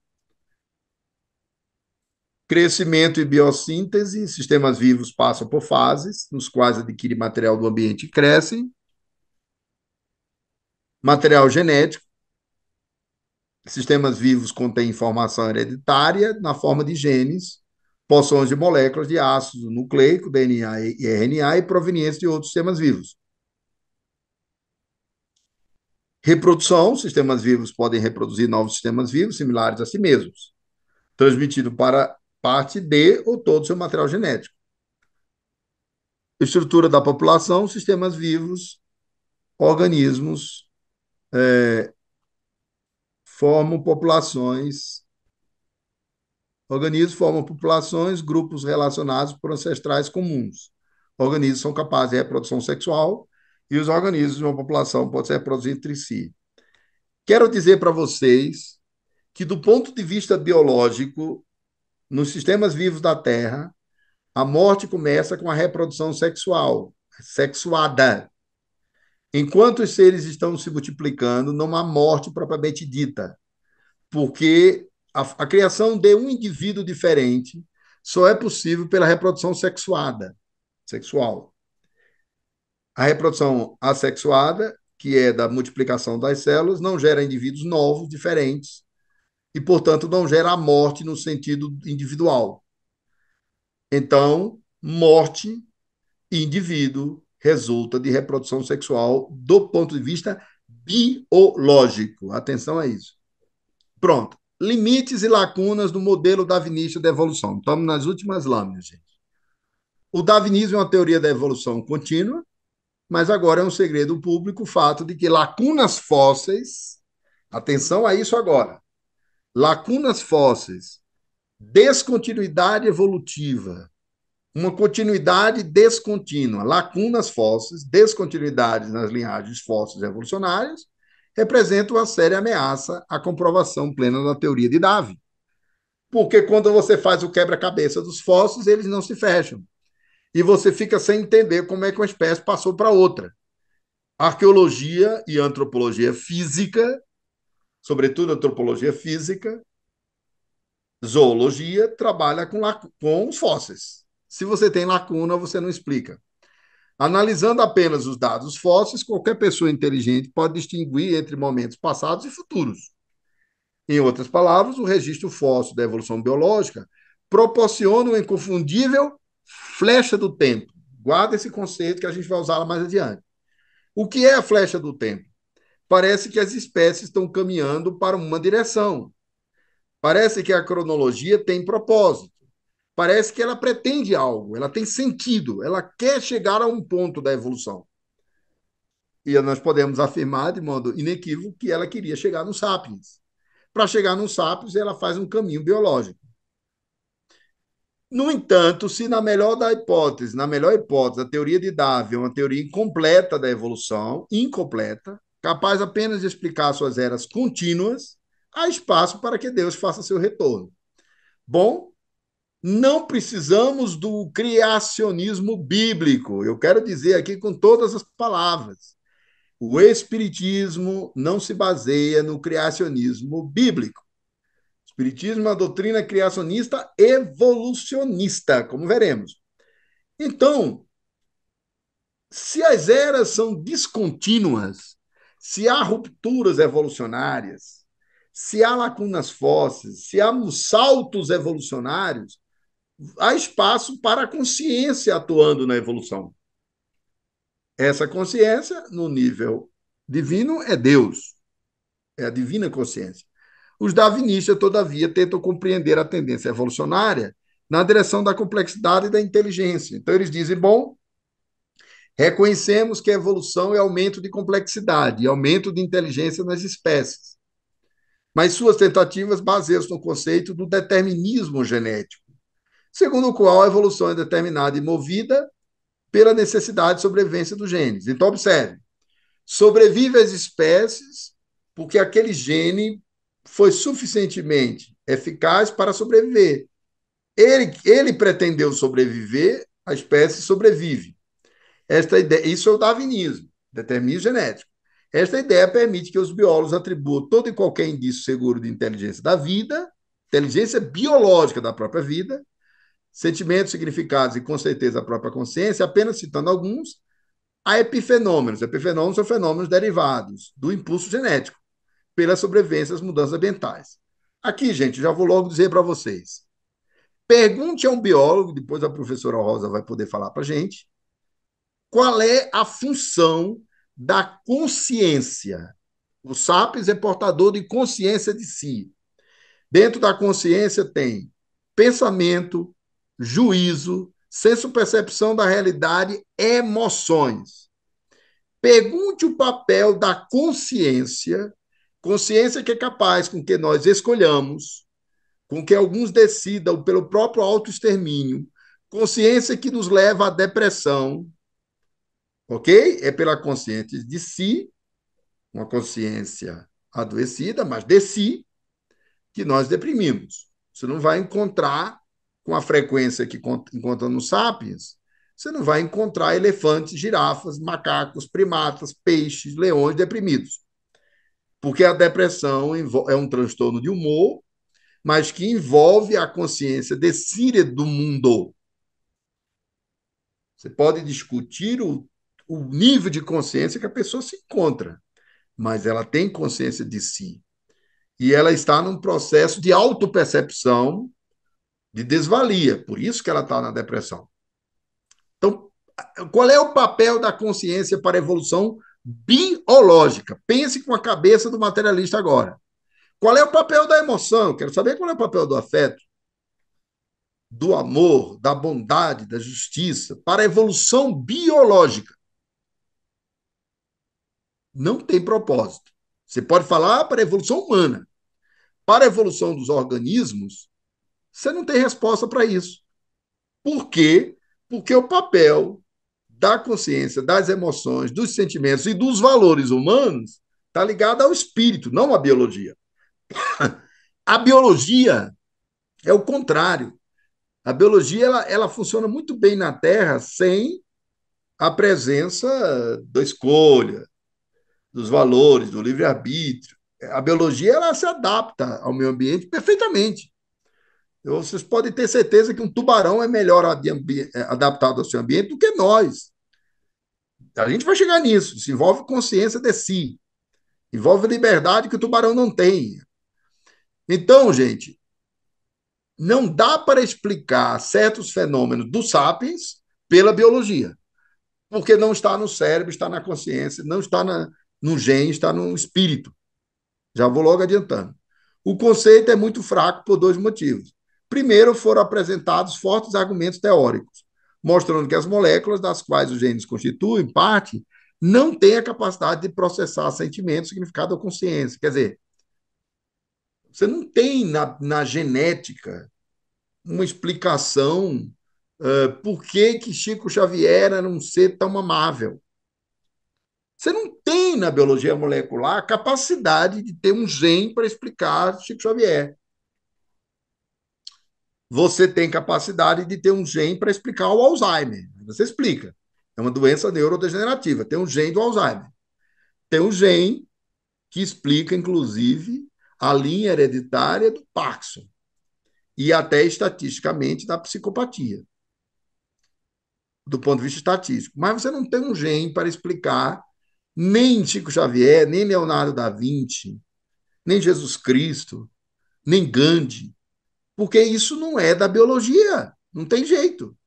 Crescimento e biossíntese, sistemas vivos passam por fases, nos quais adquirem material do ambiente e crescem. Material genético, sistemas vivos contêm informação hereditária na forma de genes, porções de moléculas de ácido nucleico, DNA e RNA, e provenientes de outros sistemas vivos. Reprodução, sistemas vivos podem reproduzir novos sistemas vivos similares a si mesmos, transmitido para parte de ou todo o seu material genético. Estrutura da população, sistemas vivos, organismos formam populações, grupos relacionados por ancestrais comuns. Organismos são capazes de reprodução sexual e os organismos de uma população podem se reproduzir entre si. Quero dizer para vocês que, do ponto de vista biológico, nos sistemas vivos da Terra, a morte começa com a reprodução sexual, sexuada. Enquanto os seres estão se multiplicando, não há morte propriamente dita, porque a criação de um indivíduo diferente só é possível pela reprodução sexual. A reprodução assexuada, que é da multiplicação das células, não gera indivíduos novos, diferentes, e, portanto, não gera a morte no sentido individual. Então, morte e indivíduo resulta de reprodução sexual do ponto de vista biológico. Atenção a isso. Pronto. Limites e lacunas do modelo darwinista da evolução. Estamos nas últimas lâminas, gente. O darwinismo é uma teoria da evolução contínua, mas agora é um segredo público o fato de que lacunas fósseis, atenção a isso agora, lacunas fósseis, descontinuidade evolutiva, uma continuidade descontínua, lacunas fósseis, descontinuidades nas linhagens fósseis evolucionárias, representam uma séria ameaça à comprovação plena da teoria de Darwin. Porque quando você faz o quebra-cabeça dos fósseis, eles não se fecham. E você fica sem entender como é que uma espécie passou para outra. Arqueologia e antropologia física, sobretudo antropologia física, zoologia, trabalha com os fósseis. Se você tem lacuna, você não explica. Analisando apenas os dados fósseis, qualquer pessoa inteligente pode distinguir entre momentos passados e futuros. Em outras palavras, o registro fóssil da evolução biológica proporciona uma inconfundível flecha do tempo. Guarda esse conceito que a gente vai usar lá mais adiante. O que é a flecha do tempo? Parece que as espécies estão caminhando para uma direção. Parece que a cronologia tem propósito. Parece que ela pretende algo, ela tem sentido, ela quer chegar a um ponto da evolução. E nós podemos afirmar de modo inequívoco que ela queria chegar no Sapiens. Para chegar no Sapiens, ela faz um caminho biológico. No entanto, se na melhor hipótese, a teoria de Darwin é uma teoria incompleta da evolução, incompleta, capaz apenas de explicar suas eras contínuas, há espaço para que Deus faça seu retorno. Bom, não precisamos do criacionismo bíblico. Eu quero dizer aqui com todas as palavras. O Espiritismo não se baseia no criacionismo bíblico. O Espiritismo é uma doutrina criacionista evolucionista, como veremos. Então, se as eras são descontínuas, se há rupturas evolucionárias, se há lacunas fósseis, se há saltos evolucionários, há espaço para a consciência atuando na evolução. Essa consciência, no nível divino, é Deus, é a divina consciência. Os darwinistas, todavia, tentam compreender a tendência evolucionária na direção da complexidade e da inteligência. Então, eles dizem, bom, reconhecemos que a evolução é aumento de complexidade e aumento de inteligência nas espécies. Mas suas tentativas baseiam-se no conceito do determinismo genético, segundo o qual a evolução é determinada e movida pela necessidade de sobrevivência dos genes. Então, observe, sobrevive as espécies porque aquele gene foi suficientemente eficaz para sobreviver. Ele pretendeu sobreviver, a espécie sobrevive. Esta ideia, isso é o darwinismo, determinismo genético. Esta ideia permite que os biólogos atribuam todo e qualquer indício seguro de inteligência da vida, inteligência biológica da própria vida, sentimentos, significados e, com certeza, a própria consciência, apenas citando alguns, a epifenômenos. Epifenômenos são fenômenos derivados do impulso genético, pela sobrevivência das mudanças ambientais. Aqui, gente, já vou logo dizer para vocês. Pergunte a um biólogo, depois a professora Rosa vai poder falar para a gente, qual é a função da consciência. O sapiens é portador de consciência de si. Dentro da consciência tem pensamento, juízo, senso-percepção da realidade, emoções. Pergunte o papel da consciência, consciência que é capaz com que nós escolhamos, com que alguns decidam pelo próprio autoextermínio, consciência que nos leva à depressão, ok? É pela consciência de si, uma consciência adoecida, mas de si, que nós deprimimos. Você não vai encontrar, com a frequência que encontra nos sapiens, você não vai encontrar elefantes, girafas, macacos, primatas, peixes, leões deprimidos. Porque a depressão é um transtorno de humor, mas que envolve a consciência de si e do mundo. Você pode discutir o nível de consciência que a pessoa se encontra, mas ela tem consciência de si. E ela está num processo de autopercepção, de desvalia. Por isso que ela está na depressão. Então, qual é o papel da consciência para a evolução biológica? Pense com a cabeça do materialista agora. Qual é o papel da emoção? Quero saber qual é o papel do afeto, do amor, da bondade, da justiça para a evolução biológica. Não tem propósito. Você pode falar para a evolução humana. Para a evolução dos organismos, você não tem resposta para isso. Por quê? Porque o papel da consciência, das emoções, dos sentimentos e dos valores humanos está ligado ao espírito, não à biologia. A biologia é o contrário. A biologia ela funciona muito bem na Terra sem a presença da escolha, dos valores, do livre-arbítrio. A biologia ela se adapta ao meio ambiente perfeitamente. Vocês podem ter certeza que um tubarão é melhor adaptado ao seu ambiente do que nós. A gente vai chegar nisso. Isso envolve consciência de si, envolve liberdade que o tubarão não tem. Então, gente, não dá para explicar certos fenômenos do sapiens pela biologia, porque não está no cérebro, está na consciência, não está no gene, está no espírito. Já vou logo adiantando. O conceito é muito fraco por dois motivos. Primeiro, foram apresentados fortes argumentos teóricos, mostrando que as moléculas das quais os genes constituem parte não têm a capacidade de processar sentimentos, significado ou consciência. Quer dizer, você não tem na genética uma explicação por que Chico Xavier era um ser tão amável. Você não tem na biologia molecular a capacidade de ter um gene para explicar Chico Xavier. Você tem capacidade de ter um gene para explicar o Alzheimer. Você explica. É uma doença neurodegenerativa. Tem um gene do Alzheimer. Tem um gene que explica, inclusive, a linha hereditária do Parkinson e até estatisticamente da psicopatia, do ponto de vista estatístico. Mas você não tem um gene para explicar nem Chico Xavier, nem Leonardo da Vinci, nem Jesus Cristo, nem Gandhi, porque isso não é da biologia, não tem jeito.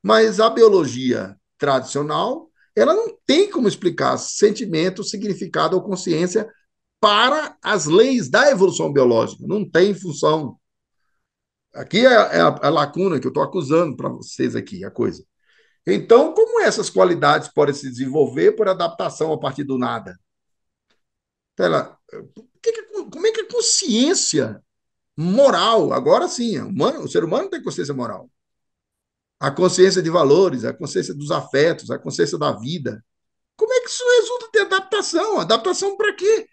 Mas a biologia tradicional, ela não tem como explicar sentimento, significado ou consciência para as leis da evolução biológica, não tem função. Aqui é a lacuna que eu estou acusando para vocês aqui, a coisa. Então, como essas qualidades podem se desenvolver por adaptação a partir do nada? Ela, como é que a consciência moral, agora sim, o ser humano tem consciência moral. A consciência de valores, a consciência dos afetos, a consciência da vida. Como é que isso resulta de adaptação? Adaptação para quê?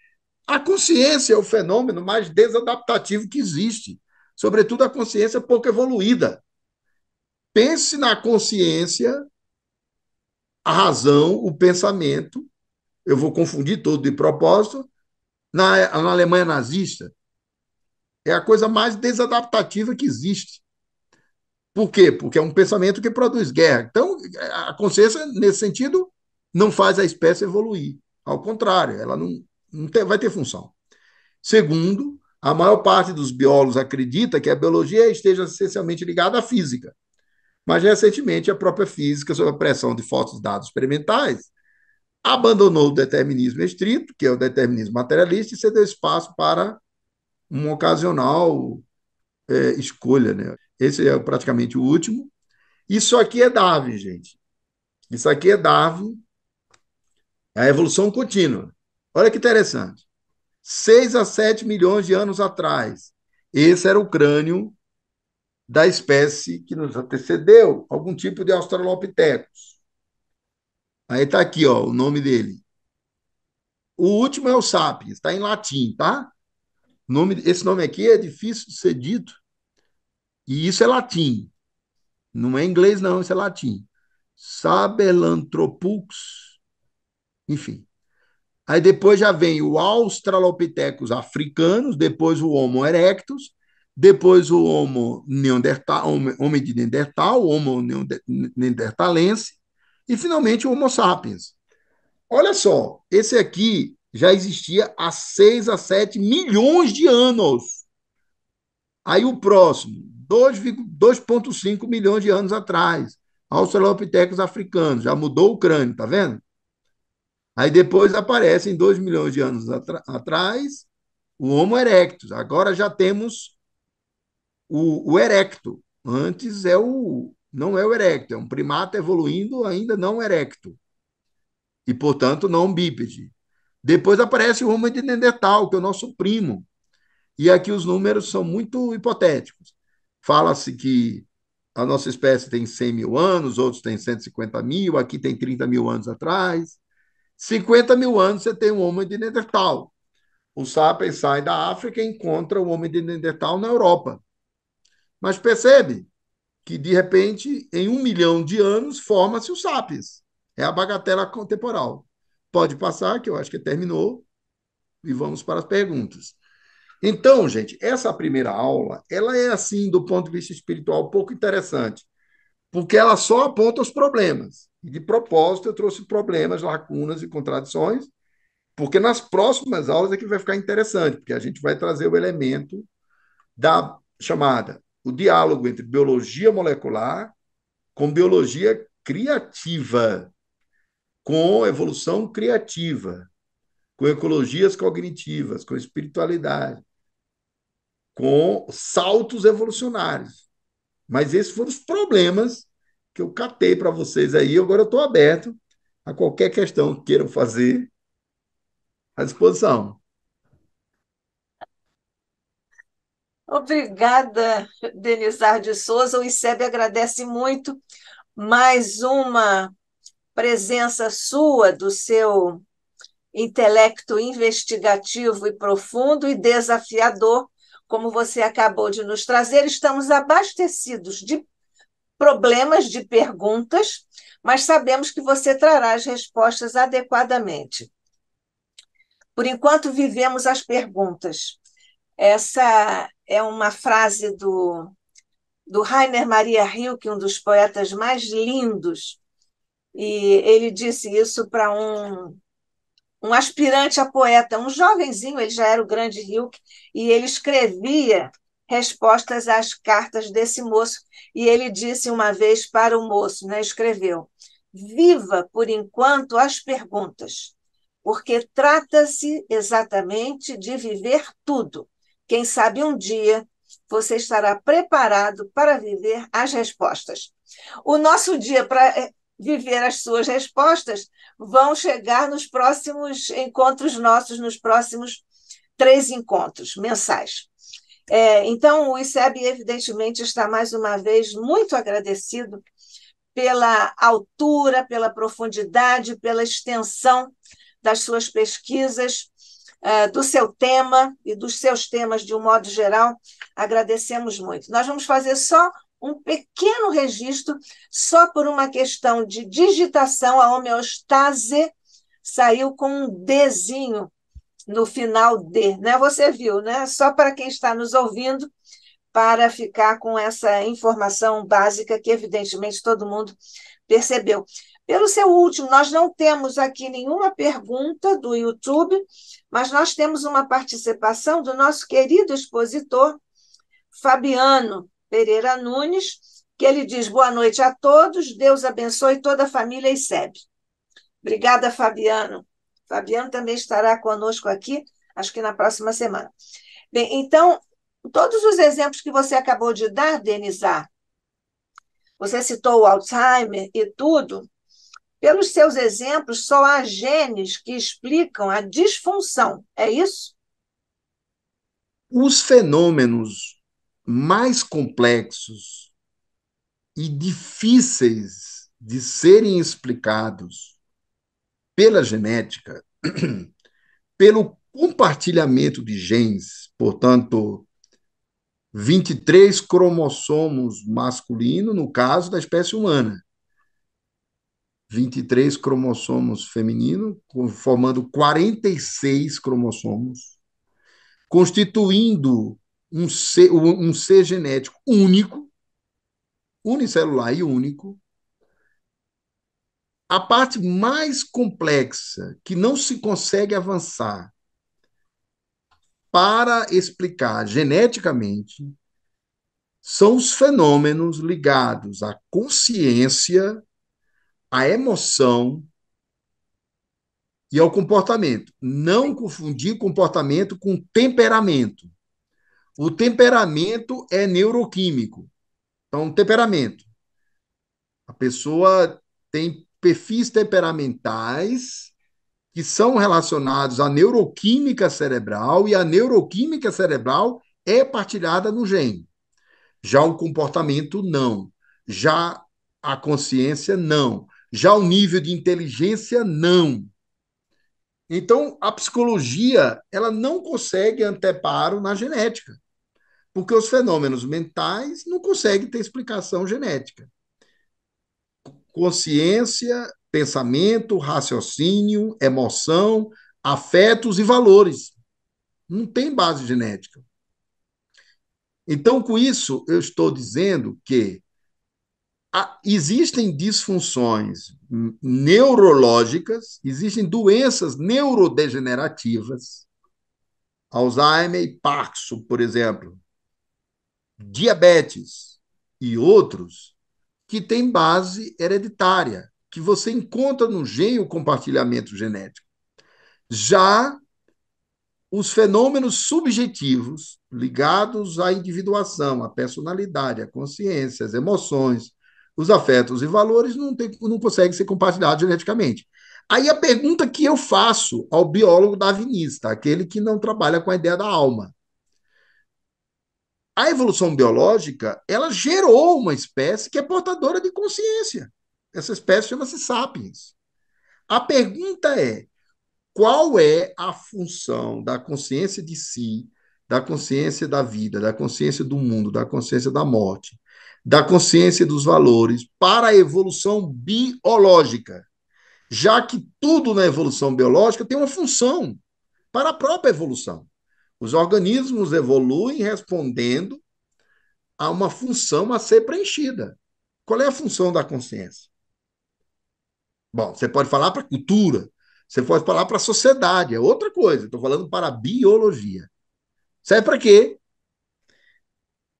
A consciência é o fenômeno mais desadaptativo que existe, sobretudo a consciência pouco evoluída. Pense na consciência, a razão, o pensamento, eu vou confundir todo de propósito, na Alemanha nazista. É a coisa mais desadaptativa que existe. Por quê? Porque é um pensamento que produz guerra. Então, a consciência, nesse sentido, não faz a espécie evoluir. Ao contrário, ela não vai ter função. Segundo, a maior parte dos biólogos acredita que a biologia esteja essencialmente ligada à física. Mas, recentemente, a própria física, sob a pressão de fortes dados experimentais, abandonou o determinismo estrito, que é o determinismo materialista, e cedeu espaço para uma ocasional escolha. Né? Esse é praticamente o último. Isso aqui é Darwin, gente. Isso aqui é Darwin, é a evolução contínua. Olha que interessante. 6 a 7 milhões de anos atrás, esse era o crânio da espécie que nos antecedeu, algum tipo de Australopithecus. Aí está aqui, ó, o nome dele. O último é o Sapiens, está em latim, tá? Esse nome aqui é difícil de ser dito, e isso é latim. Não é inglês, não, isso é latim. Sahelanthropus, enfim. Aí depois já vem o Australopithecus africanos, depois o Homo erectus, depois o Homo neandertal, homem de Neandertal, Homo neandertalense, e finalmente o Homo sapiens. Olha só, esse aqui já existia há 6 a 7 milhões de anos. Aí o próximo, 2,5 milhões de anos atrás, Australopithecus africanos, já mudou o crânio, tá vendo? Aí depois aparece, em 2 milhões de anos atrás, o Homo erectus. Agora já temos o erecto. Antes não é o erecto, é um primata evoluindo ainda não erecto. E, portanto, não bípede. Depois aparece o Homo de Neandertal, que é o nosso primo. E aqui os números são muito hipotéticos. Fala-se que a nossa espécie tem 100 mil anos, outros têm 150 mil, aqui tem 30 mil anos atrás. 50 mil anos você tem o Homo de Neandertal. O Sapiens sai da África e encontra o Homem de Neandertal na Europa. Mas percebe que, de repente, em 1 milhão de anos, forma-se o Sapiens. É a bagatela contemporânea. Pode passar, que eu acho que terminou, e vamos para as perguntas. Então, gente, essa primeira aula, ela é, assim, do ponto de vista espiritual, um pouco interessante, porque ela só aponta os problemas. E, de propósito, eu trouxe problemas, lacunas e contradições, porque nas próximas aulas é que vai ficar interessante, porque a gente vai trazer o elemento da chamada o diálogo entre biologia molecular com biologia criativa, com evolução criativa, com ecologias cognitivas, com espiritualidade, com saltos evolucionários. Mas esses foram os problemas que eu catei para vocês aí. Agora eu estou aberto a qualquer questão que queiram fazer à disposição. Obrigada, Denizar de Souza. O ICEB agradece muito mais uma presença sua, do seu intelecto investigativo e profundo e desafiador, como você acabou de nos trazer. Estamos abastecidos de problemas, de perguntas, mas sabemos que você trará as respostas adequadamente. Por enquanto, vivemos as perguntas. Essa é uma frase do Rainer Maria Rilke, um dos poetas mais lindos, e ele disse isso para um aspirante a poeta, um jovenzinho, ele já era o grande Rilke, e ele escrevia respostas às cartas desse moço, e ele disse uma vez para o moço, né, escreveu: viva, por enquanto, as perguntas, porque trata-se exatamente de viver tudo. Quem sabe um dia você estará preparado para viver as respostas. O nosso dia para viver as suas respostas vão chegar nos próximos encontros nossos, nos próximos 3 encontros mensais. Então, o ICEB, evidentemente, está mais uma vez muito agradecido pela altura, pela profundidade, pela extensão das suas pesquisas, do seu tema e dos seus temas de um modo geral. Agradecemos muito. Nós vamos fazer só um pequeno registro, só por uma questão de digitação, a homeostase saiu com um Dzinho no final D, né? Você viu, né? Só para quem está nos ouvindo, para ficar com essa informação básica que, evidentemente, todo mundo percebeu. Pelo seu último, nós não temos aqui nenhuma pergunta do YouTube, mas nós temos uma participação do nosso querido expositor, Fabiano Pereira Nunes, que ele diz: boa noite a todos, Deus abençoe toda a família ICEB. Obrigada, Fabiano. Fabiano também estará conosco aqui, acho que na próxima semana. Bem, então, todos os exemplos que você acabou de dar, Denizar, você citou o Alzheimer e tudo, pelos seus exemplos, só há genes que explicam a disfunção, é isso? Os fenômenos mais complexos e difíceis de serem explicados pela genética, pelo compartilhamento de genes, portanto, 23 cromossomos masculinos, no caso da espécie humana, 23 cromossomos femininos, formando 46 cromossomos, constituindo um ser genético único, unicelular e único. A parte mais complexa, que não se consegue avançar para explicar geneticamente, são os fenômenos ligados à consciência, à emoção e ao comportamento. Não confundir comportamento com temperamento. O temperamento é neuroquímico. Então, temperamento. A pessoa tem perfis temperamentais que são relacionados à neuroquímica cerebral e a neuroquímica cerebral é partilhada no gene. Já o comportamento, não. Já a consciência, não. Já o nível de inteligência, não. Então, a psicologia ela não consegue anteparo na genética, porque os fenômenos mentais não conseguem ter explicação genética. Consciência, pensamento, raciocínio, emoção, afetos e valores. Não tem base genética. Então, com isso, eu estou dizendo que existem disfunções neurológicas, existem doenças neurodegenerativas, Alzheimer e Parkinson, por exemplo, diabetes e outros, que têm base hereditária, que você encontra no gene o compartilhamento genético. Já os fenômenos subjetivos ligados à individuação, à personalidade, à consciência, às emoções, os afetos e valores não conseguem ser compartilhados geneticamente. Aí a pergunta que eu faço ao biólogo darwinista, aquele que não trabalha com a ideia da alma. A evolução biológica, ela gerou uma espécie que é portadora de consciência. Essa espécie chama-se sapiens. A pergunta é: qual é a função da consciência de si, da consciência da vida, da consciência do mundo, da consciência da morte, da consciência dos valores para a evolução biológica? Já que tudo na evolução biológica tem uma função para a própria evolução. Os organismos evoluem respondendo a uma função a ser preenchida. Qual é a função da consciência? Bom, você pode falar para a cultura, você pode falar para a sociedade, é outra coisa. Estou falando para a biologia. Serve para quê?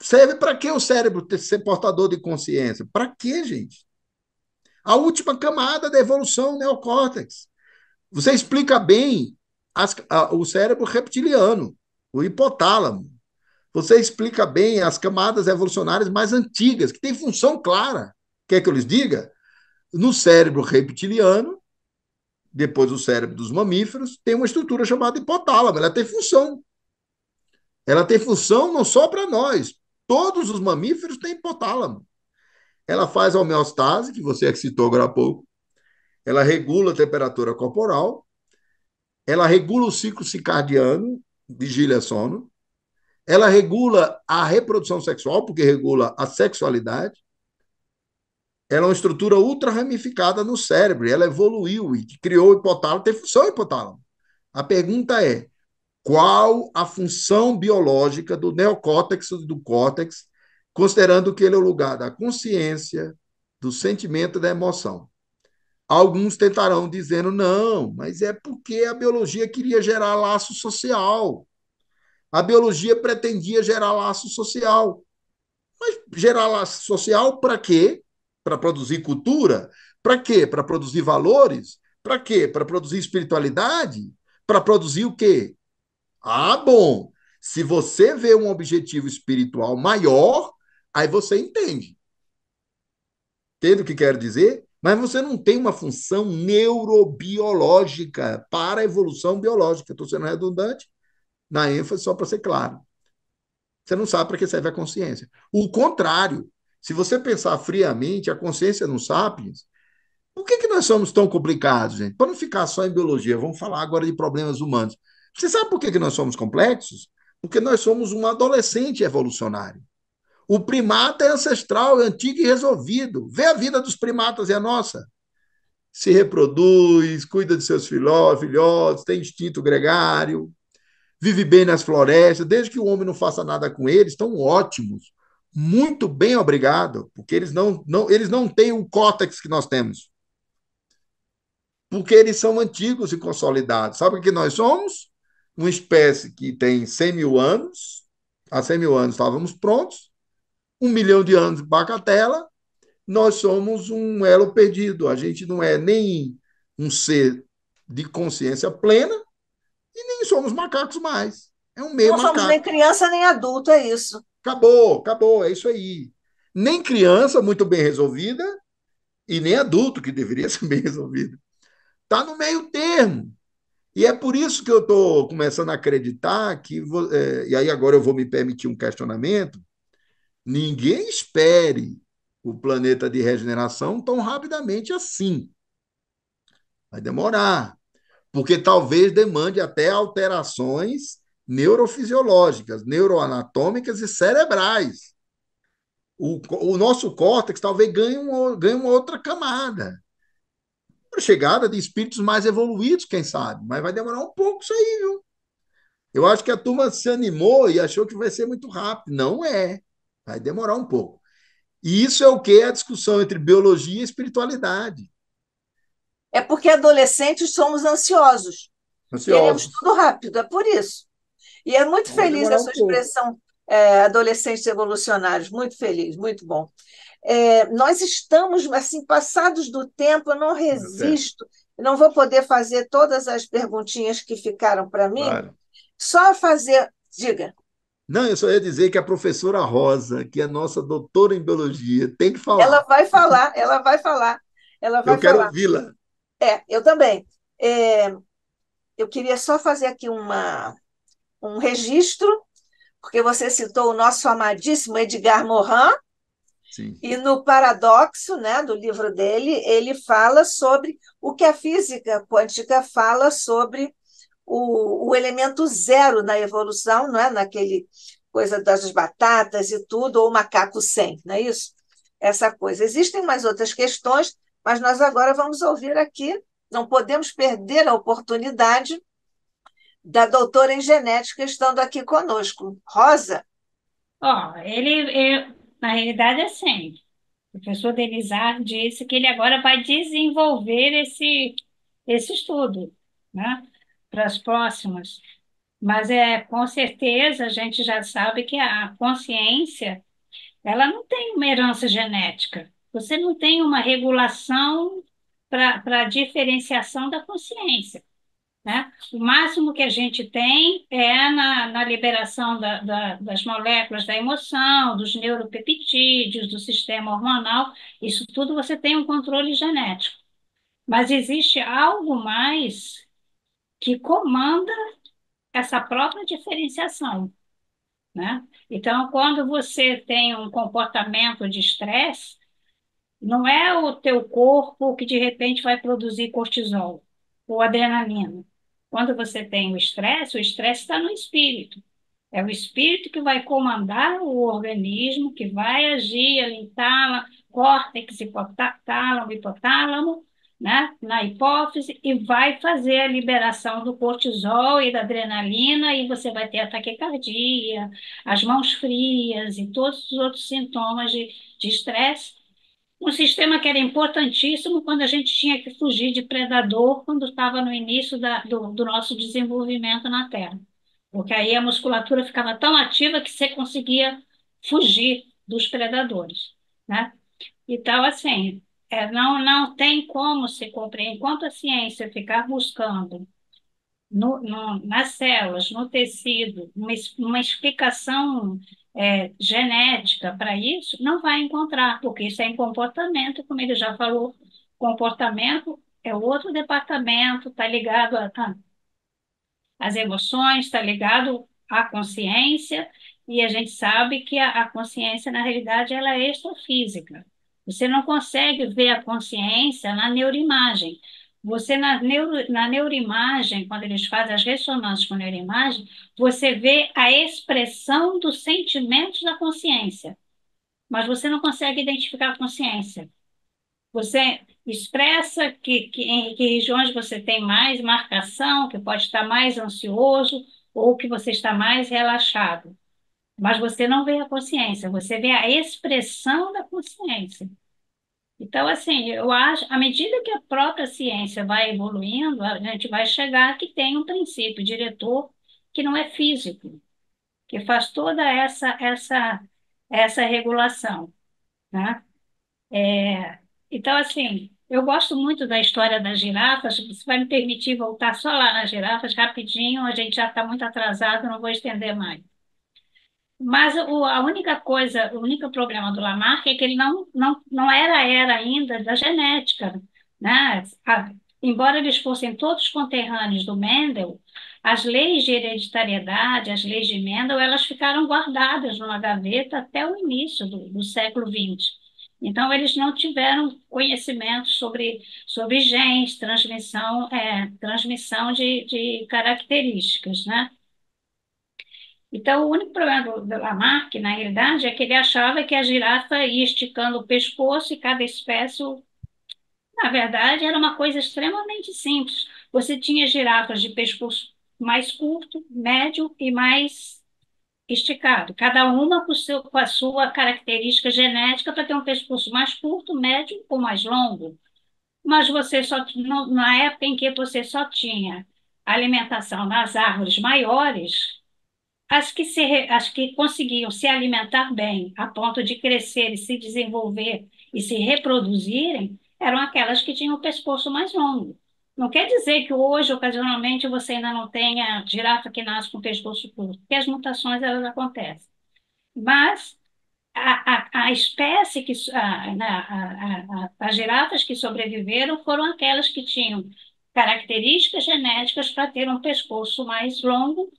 Serve para que o cérebro ser portador de consciência? Para quê, gente? A última camada da evolução, o neocórtex. Você explica bem o cérebro reptiliano, o hipotálamo. Você explica bem as camadas evolucionárias mais antigas, que têm função clara. Quer que eu lhes diga? No cérebro reptiliano, depois o cérebro dos mamíferos, tem uma estrutura chamada hipotálamo. Ela tem função. Ela tem função não só para nós. Todos os mamíferos têm hipotálamo. Ela faz a homeostase, que você citou agora há pouco. Ela regula a temperatura corporal. Ela regula o ciclo circadiano, vigília sono. Ela regula a reprodução sexual, porque regula a sexualidade. Ela é uma estrutura ultra ramificada no cérebro. Ela evoluiu e criou o hipotálamo, tem função hipotálamo. A pergunta é: qual a função biológica do neocórtex e do córtex, considerando que ele é o lugar da consciência, do sentimento e da emoção? Alguns tentarão dizendo, não, mas é porque a biologia queria gerar laço social. A biologia pretendia gerar laço social. Mas gerar laço social para quê? Para produzir cultura? Para quê? Para produzir valores? Para quê? Para produzir espiritualidade? Para produzir o quê? Ah, bom. Se você vê um objetivo espiritual maior, aí você entende. Entende o que quero dizer? Mas você não tem uma função neurobiológica para a evolução biológica. Estou sendo redundante na ênfase, só para ser claro. Você não sabe para que serve a consciência. O contrário, se você pensar friamente, a consciência não sapiens, por que nós somos tão complicados, gente? Para não ficar só em biologia, vamos falar agora de problemas humanos. Você sabe por que nós somos complexos? Porque nós somos um adolescente evolucionário. O primata é ancestral, é antigo e resolvido. Vê a vida dos primatas e a nossa. Se reproduz, cuida de seus filhotes, tem instinto gregário, vive bem nas florestas, desde que o homem não faça nada com eles, estão ótimos. Muito bem, obrigado, porque eles não têm o córtex que nós temos, porque eles são antigos e consolidados. Sabe o que nós somos? Uma espécie que tem 100 mil anos, há 100 mil anos estávamos prontos, 1 milhão de anos de bacatela, nós somos um elo perdido. A gente não é nem um ser de consciência plena e nem somos macacos mais. É um meio Não somos nem macaco. criança nem adulto, é isso. Acabou, acabou, é isso aí. Nem criança muito bem resolvida e nem adulto que deveria ser bem resolvido. Está no meio termo. E é por isso que eu estou começando a acreditar que, e aí agora eu vou me permitir um questionamento, ninguém espere o planeta de regeneração tão rapidamente assim. Vai demorar, porque talvez demande até alterações neurofisiológicas, neuroanatômicas e cerebrais. O nosso córtex talvez ganhe uma outra camada. A chegada de espíritos mais evoluídos, quem sabe, mas vai demorar um pouco isso aí, viu? Eu acho que a turma se animou e achou que vai ser muito rápido. Não é. Vai demorar um pouco. E isso é o que? A discussão entre biologia e espiritualidade. É porque adolescentes somos ansiosos. Queremos Ansiosos. tudo rápido, é por isso. E é muito Então vai feliz demorar a um sua pouco. expressão, adolescentes evolucionários, muito feliz, muito bom. Nós estamos assim passados do tempo, eu não Tá certo. resisto, não vou poder fazer todas as perguntinhas que ficaram para mim, Claro. só fazer, diga, Não, eu só ia dizer que a professora Rosa, que é nossa doutora em biologia, tem que ela falar. vai falar, ela vai falar, ela vai Eu quero falar. ouvi-la. Eu também. É, eu queria só fazer aqui um registro, porque você citou o nosso amadíssimo Edgar Morin, Sim. e no Paradoxo, né, do livro dele, ele fala sobre o que a física quântica fala sobre o elemento zero na evolução, não é? Naquele coisa das batatas e tudo, ou o macaco 100, não é isso? Essa coisa. Existem mais outras questões, mas nós agora vamos ouvir aqui, não podemos perder a oportunidade da doutora em genética estando aqui conosco. Rosa, Ó, na realidade, é assim, o professor Denizar disse que ele agora vai desenvolver esse estudo, né, para as próximas. Mas com certeza a gente já sabe que a consciência, ela não tem uma herança genética. Você não tem uma regulação para a diferenciação da consciência, né? O máximo que a gente tem é na liberação das moléculas da emoção, dos neuropeptídeos, do sistema hormonal. Isso tudo você tem um controle genético. Mas existe algo mais que comanda essa própria diferenciação, né? Então, quando você tem um comportamento de estresse, não é o teu corpo que de repente vai produzir cortisol ou adrenalina. Quando você tem o estresse está no espírito. É o espírito que vai comandar o organismo, que vai agir ali em tálamo, córtex, hipotálamo, hipotálamo, né? Na hipófise, e vai fazer a liberação do cortisol e da adrenalina, e você vai ter a taquicardia, as mãos frias e todos os outros sintomas de estresse. Um sistema que era importantíssimo quando a gente tinha que fugir de predador, quando estava no início do nosso desenvolvimento na Terra. Porque aí a musculatura ficava tão ativa que você conseguia fugir dos predadores, né? Então, assim, não tem como se compreender. Enquanto a ciência ficar buscando nas células, no tecido, uma explicação genética para isso, não vai encontrar, porque isso é em comportamento, como ele já falou, comportamento é outro departamento, está ligado às emoções, está ligado à consciência, e a gente sabe que a consciência, na realidade, ela é extrafísica. Você não consegue ver a consciência na neuroimagem. Você, na neuroimagem, quando eles fazem as ressonâncias com neuroimagem, você vê a expressão dos sentimentos da consciência, mas você não consegue identificar a consciência. Você expressa em que regiões você tem mais marcação, que pode estar mais ansioso, ou que você está mais relaxado. Mas você não vê a consciência, você vê a expressão da consciência. Então, assim, eu acho, à medida que a própria ciência vai evoluindo, a gente vai chegar que tem um princípio diretor que não é físico, que faz toda essa regulação, né? Então, assim, eu gosto muito da história das girafas. Você vai me permitir voltar só lá nas girafas rapidinho? A gente já está muito atrasado, não vou estender mais. Mas a única coisa, o único problema do Lamarck é que ele não era ainda da genética, né? Embora eles fossem todos conterrâneos do Mendel, as leis de hereditariedade, as leis de Mendel, elas ficaram guardadas numa gaveta até o início do século XX. Então, eles não tiveram conhecimento sobre genes, transmissão de características, né? Então, o único problema do Lamarck, na realidade, é que ele achava que a girafa ia esticando o pescoço e cada espécie, na verdade, era uma coisa extremamente simples. Você tinha girafas de pescoço mais curto, médio e mais esticado, cada uma com a sua característica genética para ter um pescoço mais curto, médio ou mais longo. Mas você só, na época em que você só tinha alimentação nas árvores maiores, as que conseguiam se alimentar bem, a ponto de crescer e se desenvolver e se reproduzirem, eram aquelas que tinham o pescoço mais longo. Não quer dizer que hoje, ocasionalmente, você ainda não tenha girafa que nasce com o pescoço curto, porque as mutações elas acontecem. Mas a espécie que as girafas que sobreviveram foram aquelas que tinham características genéticas para ter um pescoço mais longo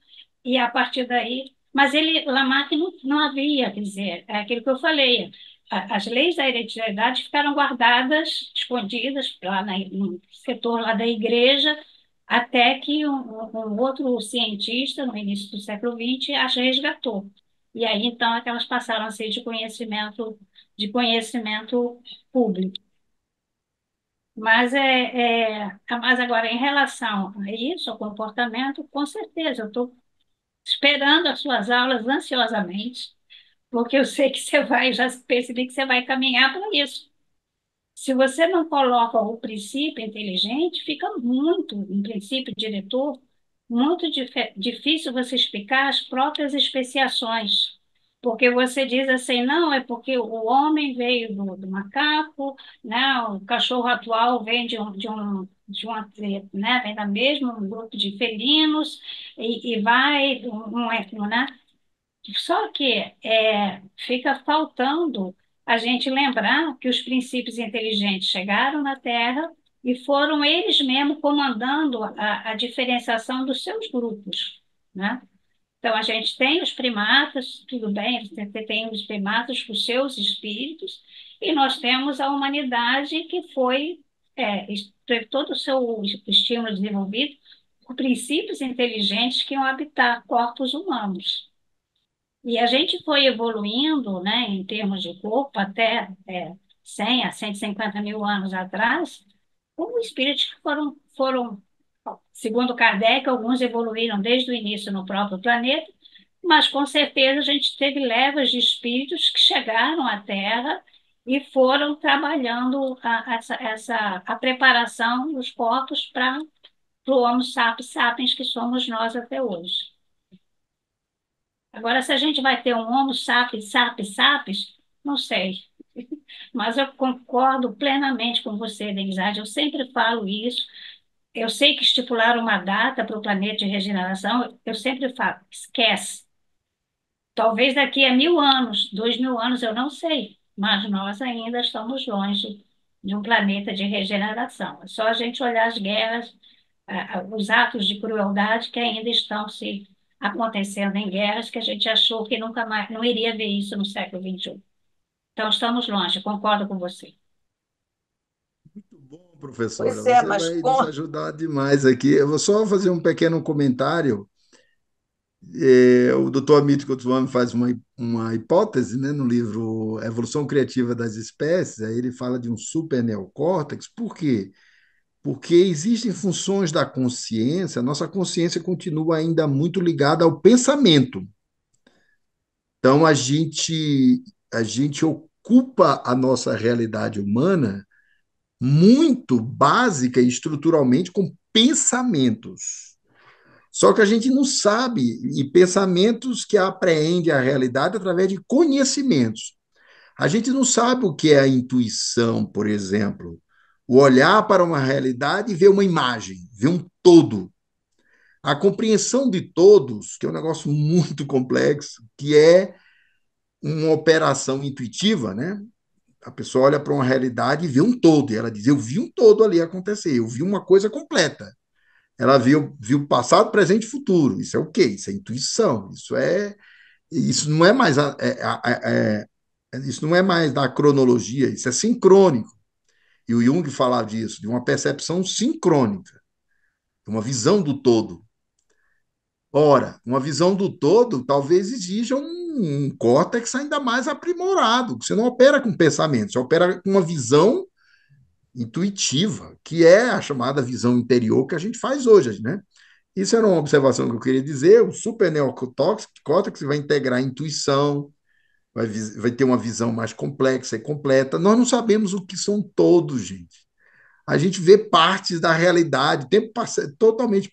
e a partir daí, mas ele, Lamarck não havia, quer dizer, é aquilo que eu falei, as leis da hereditariedade ficaram guardadas, escondidas lá no setor lá da igreja, até que um outro cientista, no início do século XX, as resgatou. E aí, então, é que elas passaram a ser de conhecimento público. Mas agora, em relação a isso, ao comportamento, com certeza, eu estou esperando as suas aulas ansiosamente, porque eu sei que você vai, já percebi que você vai caminhar para isso. Se você não coloca o princípio inteligente, fica um princípio diretor, muito difícil você explicar as próprias especiações. Porque você diz assim, não, é porque o homem veio do macaco, né? O cachorro atual vem né? Vem da mesma um grupo de felinos e vai, né? Só que fica faltando a gente lembrar que os princípios inteligentes chegaram na Terra e foram eles mesmos comandando a diferenciação dos seus grupos, né? Então, a gente tem os primatas, tudo bem, você tem os primatas com seus espíritos, e nós temos a humanidade que teve todo o seu estímulo desenvolvido por princípios inteligentes que iam habitar corpos humanos. E a gente foi evoluindo, né, em termos de corpo, até 100 a 150 mil anos atrás, como espíritos que segundo Kardec, alguns evoluíram desde o início no próprio planeta, mas com certeza a gente teve levas de espíritos que chegaram à Terra e foram trabalhando a preparação dos corpos para o Homo sapiens sapiens que somos nós até hoje. Agora, se a gente vai ter um Homo sapiens, sapiens, sapiens, não sei. Mas eu concordo plenamente com você, Denizade. Eu sempre falo isso. Eu sei que estipular uma data para o planeta de regeneração, eu sempre falo, esquece. Talvez daqui a 1000 anos, 2000 anos, eu não sei. Mas nós ainda estamos longe de um planeta de regeneração. É só a gente olhar as guerras, os atos de crueldade que ainda estão se acontecendo em guerras que a gente achou que nunca mais, não iria ver isso no século XXI. Então, estamos longe, concordo com você. Muito bom, professora. Pois é, Você mas vai nos ajudar demais aqui. Eu vou só fazer um pequeno comentário. O Dr. Hamid Kutzwami faz uma hipótese, né, no livro Evolução Criativa das Espécies. Aí ele fala de um super neocórtex. Por quê? porque existem funções da consciência, a nossa consciência continua ainda muito ligada ao pensamento. Então, a gente ocupa a nossa realidade humana muito básica e estruturalmente com pensamentos. Só que a gente não sabe, e pensamentos que apreendem a realidade através de conhecimentos. A gente não sabe o que é a intuição, por exemplo. O olhar para uma realidade e ver uma imagem, ver um todo. A compreensão de todos, que é um negócio muito complexo, que é uma operação intuitiva, né? A pessoa olha para uma realidade e vê um todo, e ela diz: eu vi um todo ali acontecer, eu vi uma coisa completa. Ela viu passado, presente e futuro. Isso é o quê? Isso é intuição. Isso não é mais isso não é mais da cronologia, isso é sincrônico. E o Jung fala disso, de uma percepção sincrônica, uma visão do todo. Ora, uma visão do todo talvez exija um córtex ainda mais aprimorado. Você não opera com pensamento, você opera com uma visão intuitiva, que é a chamada visão interior que a gente faz hoje, né? Isso era uma observação que eu queria dizer. O superneocórtex vai integrar a intuição, vai ter uma visão mais complexa e completa. Nós não sabemos o que são todos, gente. A gente vê partes da realidade, tempo totalmente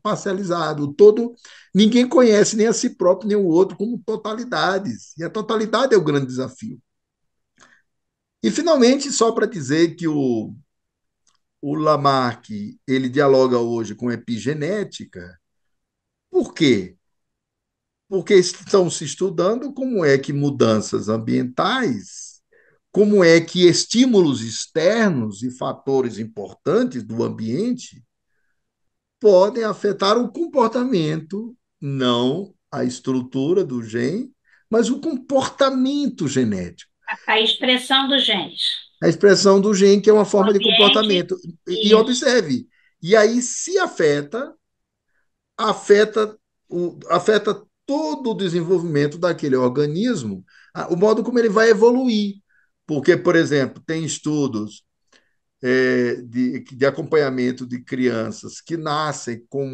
parcializado. O todo, ninguém conhece nem a si próprio, nem o outro como totalidades. E a totalidade é o grande desafio. E, finalmente, só para dizer que o Lamarck ele dialoga hoje com epigenética. Por quê? Porque estão se estudando como é que mudanças ambientais, como é que estímulos externos e fatores importantes do ambiente podem afetar o comportamento, não a estrutura do gene, mas o comportamento genético. A expressão dos genes. A expressão do gene, que é uma O forma de ambiente, comportamento. E isso. observe, e aí se afeta todo o desenvolvimento daquele organismo, o modo como ele vai evoluir. Porque, por exemplo, tem estudos de acompanhamento de crianças que nascem com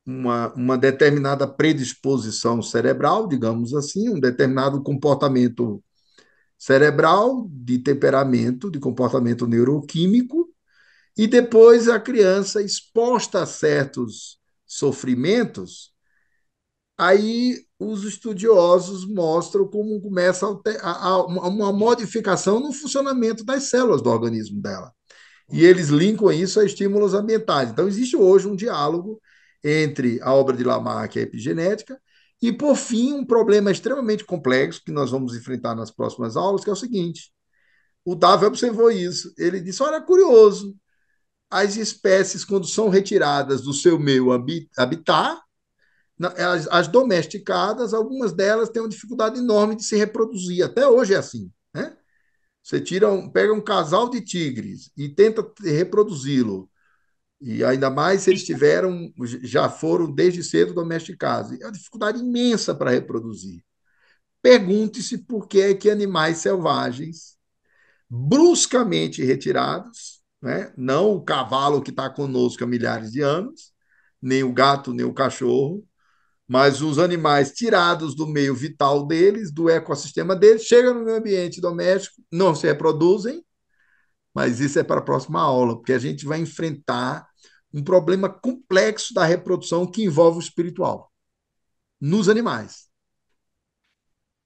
uma determinada predisposição cerebral, digamos assim, um determinado comportamento cerebral, de temperamento, de comportamento neuroquímico, e depois a criança exposta a certos sofrimentos. Aí os estudiosos mostram como começa uma modificação no funcionamento das células do organismo dela. E eles linkam isso a estímulos ambientais. Então, existe hoje um diálogo entre a obra de Lamarck e a epigenética. E, por fim, um problema extremamente complexo que nós vamos enfrentar nas próximas aulas, que é o seguinte: o Darwin observou isso. Ele disse: olha, curioso, as espécies, quando são retiradas do seu meio habitat, as domesticadas, algumas delas têm uma dificuldade enorme de se reproduzir. Até hoje é assim, né? Você pega um casal de tigres e tenta reproduzi-lo, e ainda mais se eles já foram desde cedo domesticados. É uma dificuldade imensa para reproduzir. Pergunte-se por que é que animais selvagens, bruscamente retirados, né? Não o cavalo que está conosco há milhares de anos, nem o gato, nem o cachorro, mas os animais tirados do meio vital deles, do ecossistema deles, chegam no meio ambiente doméstico, não se reproduzem, mas isso é para a próxima aula, porque a gente vai enfrentar um problema complexo da reprodução que envolve o espiritual nos animais.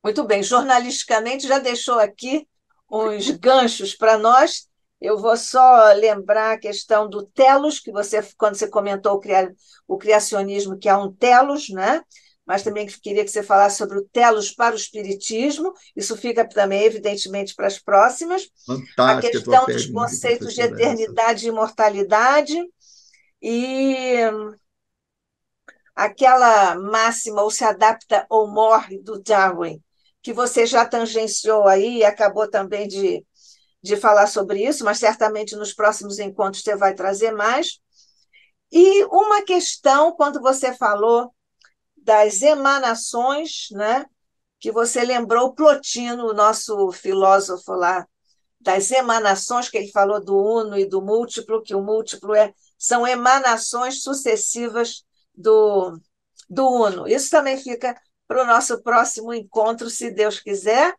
Muito bem, jornalisticamente já deixou aqui uns ganchos para nós. Eu vou só lembrar a questão do telos, que você, quando você comentou o criacionismo, que é um telos, né? Mas também queria que você falasse sobre o telos para o espiritismo. Isso fica também, evidentemente, para as próximas. A Fantástica a tua questão dos pergunta, conceitos de professora Elsa. eternidade e imortalidade e aquela máxima, ou se adapta ou morre, do Darwin, que você já tangenciou aí e acabou também de falar sobre isso, mas certamente nos próximos encontros você vai trazer mais. E uma questão, quando você falou das emanações, né, que você lembrou Plotino, o nosso filósofo lá das emanações, que ele falou do uno e do múltiplo, que o múltiplo são emanações sucessivas do uno. Isso também fica para o nosso próximo encontro, se Deus quiser,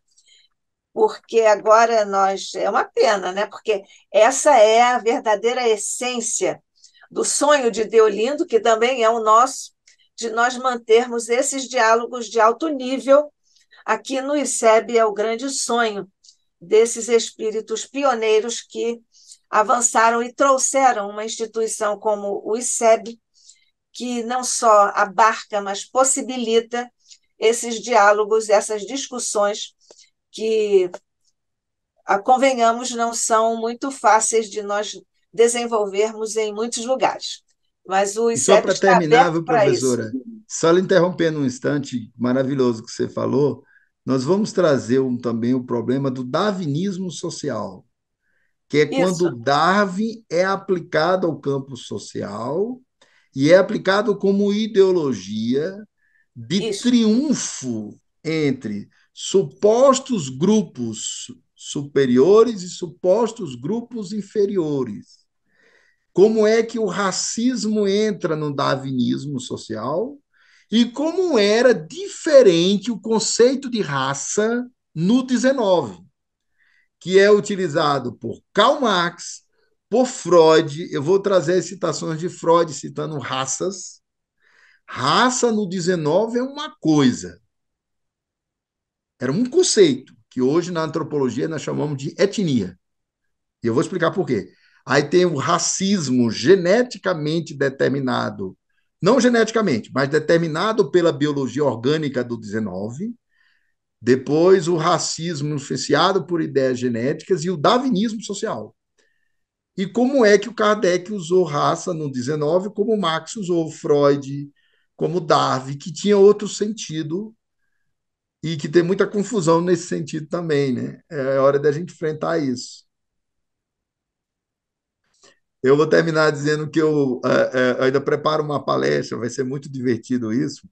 porque agora nós. É uma pena, né? Porque essa é a verdadeira essência do sonho de Deolindo, que também é o nosso, de nós mantermos esses diálogos de alto nível. Aqui no ICEB é o grande sonho desses espíritos pioneiros que avançaram e trouxeram uma instituição como o ICEB, que não só abarca, mas possibilita esses diálogos, essas discussões que, convenhamos, não são muito fáceis de nós desenvolvermos em muitos lugares. Mas o E só ICEB para está terminar, aberto viu, para isso. professora? Só lhe interrompendo um instante maravilhoso que você falou, nós vamos trazer também o problema do darwinismo social, que é quando Isso, Darwin é aplicado ao campo social e é aplicado como ideologia de isso. triunfo entre supostos grupos superiores e supostos grupos inferiores. Como é que o racismo entra no darwinismo social e como era diferente o conceito de raça no 19, que é utilizado por Karl Marx, por Freud. Eu vou trazer as citações de Freud citando raças. Raça no 19 é uma coisa, era um conceito que hoje na antropologia nós chamamos de etnia. E eu vou explicar por quê. Aí tem o racismo geneticamente determinado, não geneticamente, mas determinado pela biologia orgânica do 19. Depois o racismo influenciado por ideias genéticas e o darwinismo social. E como é que o Kardec usou raça no 19, como Marx usou, Freud, como Darwin, que tinha outro sentido e que tem muita confusão nesse sentido também, né? É hora da gente enfrentar isso. Eu vou terminar dizendo que eu ainda preparo uma palestra, vai ser muito divertido isso,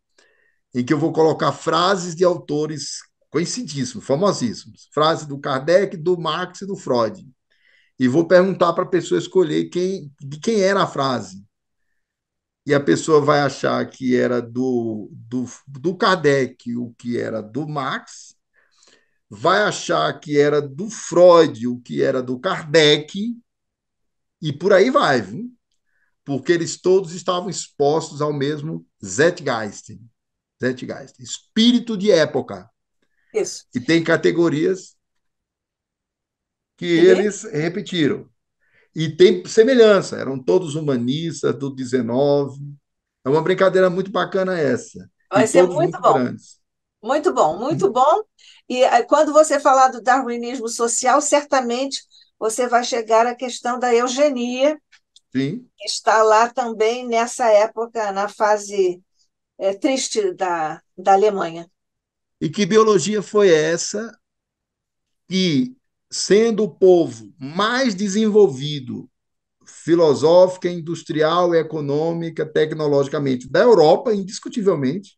em que eu vou colocar frases de autores conhecidíssimos, famosíssimos, frases do Kardec, do Marx e do Freud. E vou perguntar para a pessoa escolher de quem era a frase. E a pessoa vai achar que era do Kardec, o que era do Marx, vai achar que era do Freud, o que era do Kardec, e por aí vai, viu? Porque eles todos estavam expostos ao mesmo Zeitgeist, Zeitgeist, espírito de época. Isso. E tem categorias que E eles repetiram. E tem semelhança, eram todos humanistas do 19. É uma brincadeira muito bacana essa. E vai ser todos muito muito bom, grandes. muito bom, muito bom. E quando você falar do darwinismo social, certamente você vai chegar à questão da eugenia, Sim. que está lá também nessa época, na fase triste da Alemanha. E que biologia foi essa que, sendo o povo mais desenvolvido filosófica, industrial, econômica, tecnologicamente da Europa, indiscutivelmente,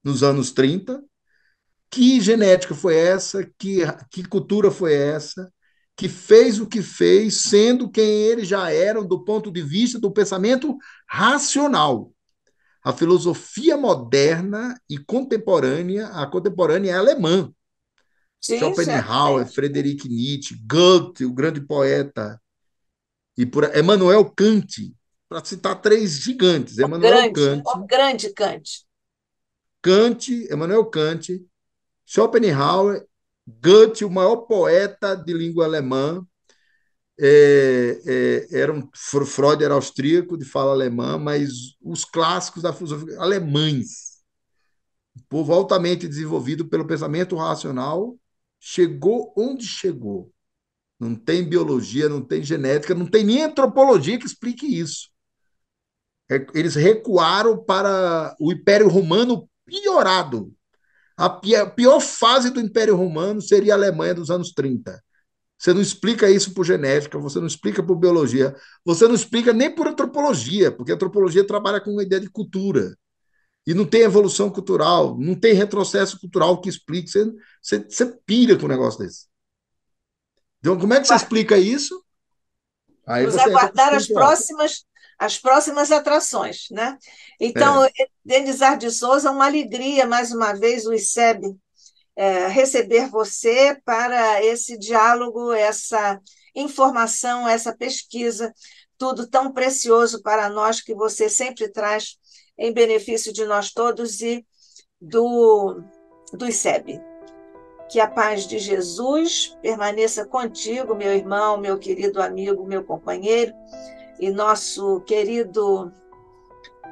nos anos 30, que genética foi essa? Que cultura foi essa? Que fez o que fez, sendo quem eles já eram do ponto de vista do pensamento racional. A filosofia moderna e contemporânea, a contemporânea é alemã. Sim, Schopenhauer, certamente. Friedrich Nietzsche, Goethe, o grande poeta, e por Emmanuel Kant, para citar três gigantes: Emmanuel O Kant, grande Kant. Emmanuel Kant, Schopenhauer, Goethe, o maior poeta de língua alemã. Freud era austríaco, de fala alemã, mas os clássicos da filosofia alemães, o povo altamente desenvolvido pelo pensamento racional, chegou onde chegou. Não tem biologia, não tem genética, não tem nem antropologia que explique isso. Eles recuaram para o Império Romano piorado. A pior fase do Império Romano seria a Alemanha dos anos 30. Você não explica isso por genética, você não explica por biologia, você não explica nem por antropologia, porque a antropologia trabalha com uma ideia de cultura. E não tem evolução cultural, não tem retrocesso cultural que explique. Você pira com um negócio desse. Então, como é que você explica isso? Aí Nos você entra no aguardar espiritual. as próximas atrações, né? É. Então, Denizar de Souza, uma alegria, mais uma vez, o ICEB receber você para esse diálogo, essa informação, essa pesquisa, tudo tão precioso para nós que você sempre traz em benefício de nós todos e do ICEB. Que a paz de Jesus permaneça contigo, meu irmão, meu querido amigo, meu companheiro e nosso querido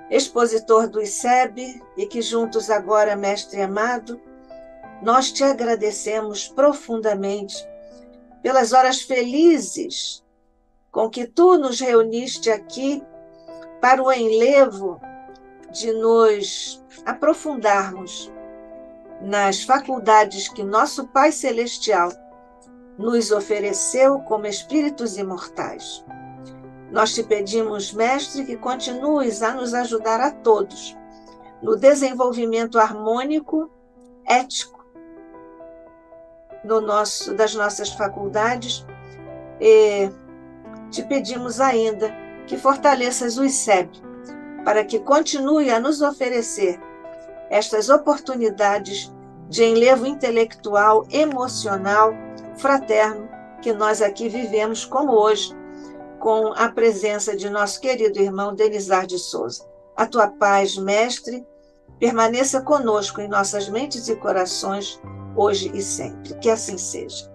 expositor do ICEB, e que juntos agora, mestre amado, nós te agradecemos profundamente pelas horas felizes com que tu nos reuniste aqui para o enlevo de nos aprofundarmos nas faculdades que nosso Pai Celestial nos ofereceu como espíritos imortais. Nós te pedimos, mestre, que continues a nos ajudar a todos no desenvolvimento harmônico, ético, das nossas faculdades, e te pedimos ainda que fortaleças o ICEB, para que continue a nos oferecer estas oportunidades de enlevo intelectual, emocional, fraterno, que nós aqui vivemos, como hoje, com a presença de nosso querido irmão Denizar de Souza. A tua paz, mestre, permaneça conosco em nossas mentes e corações, hoje e sempre. Que assim seja.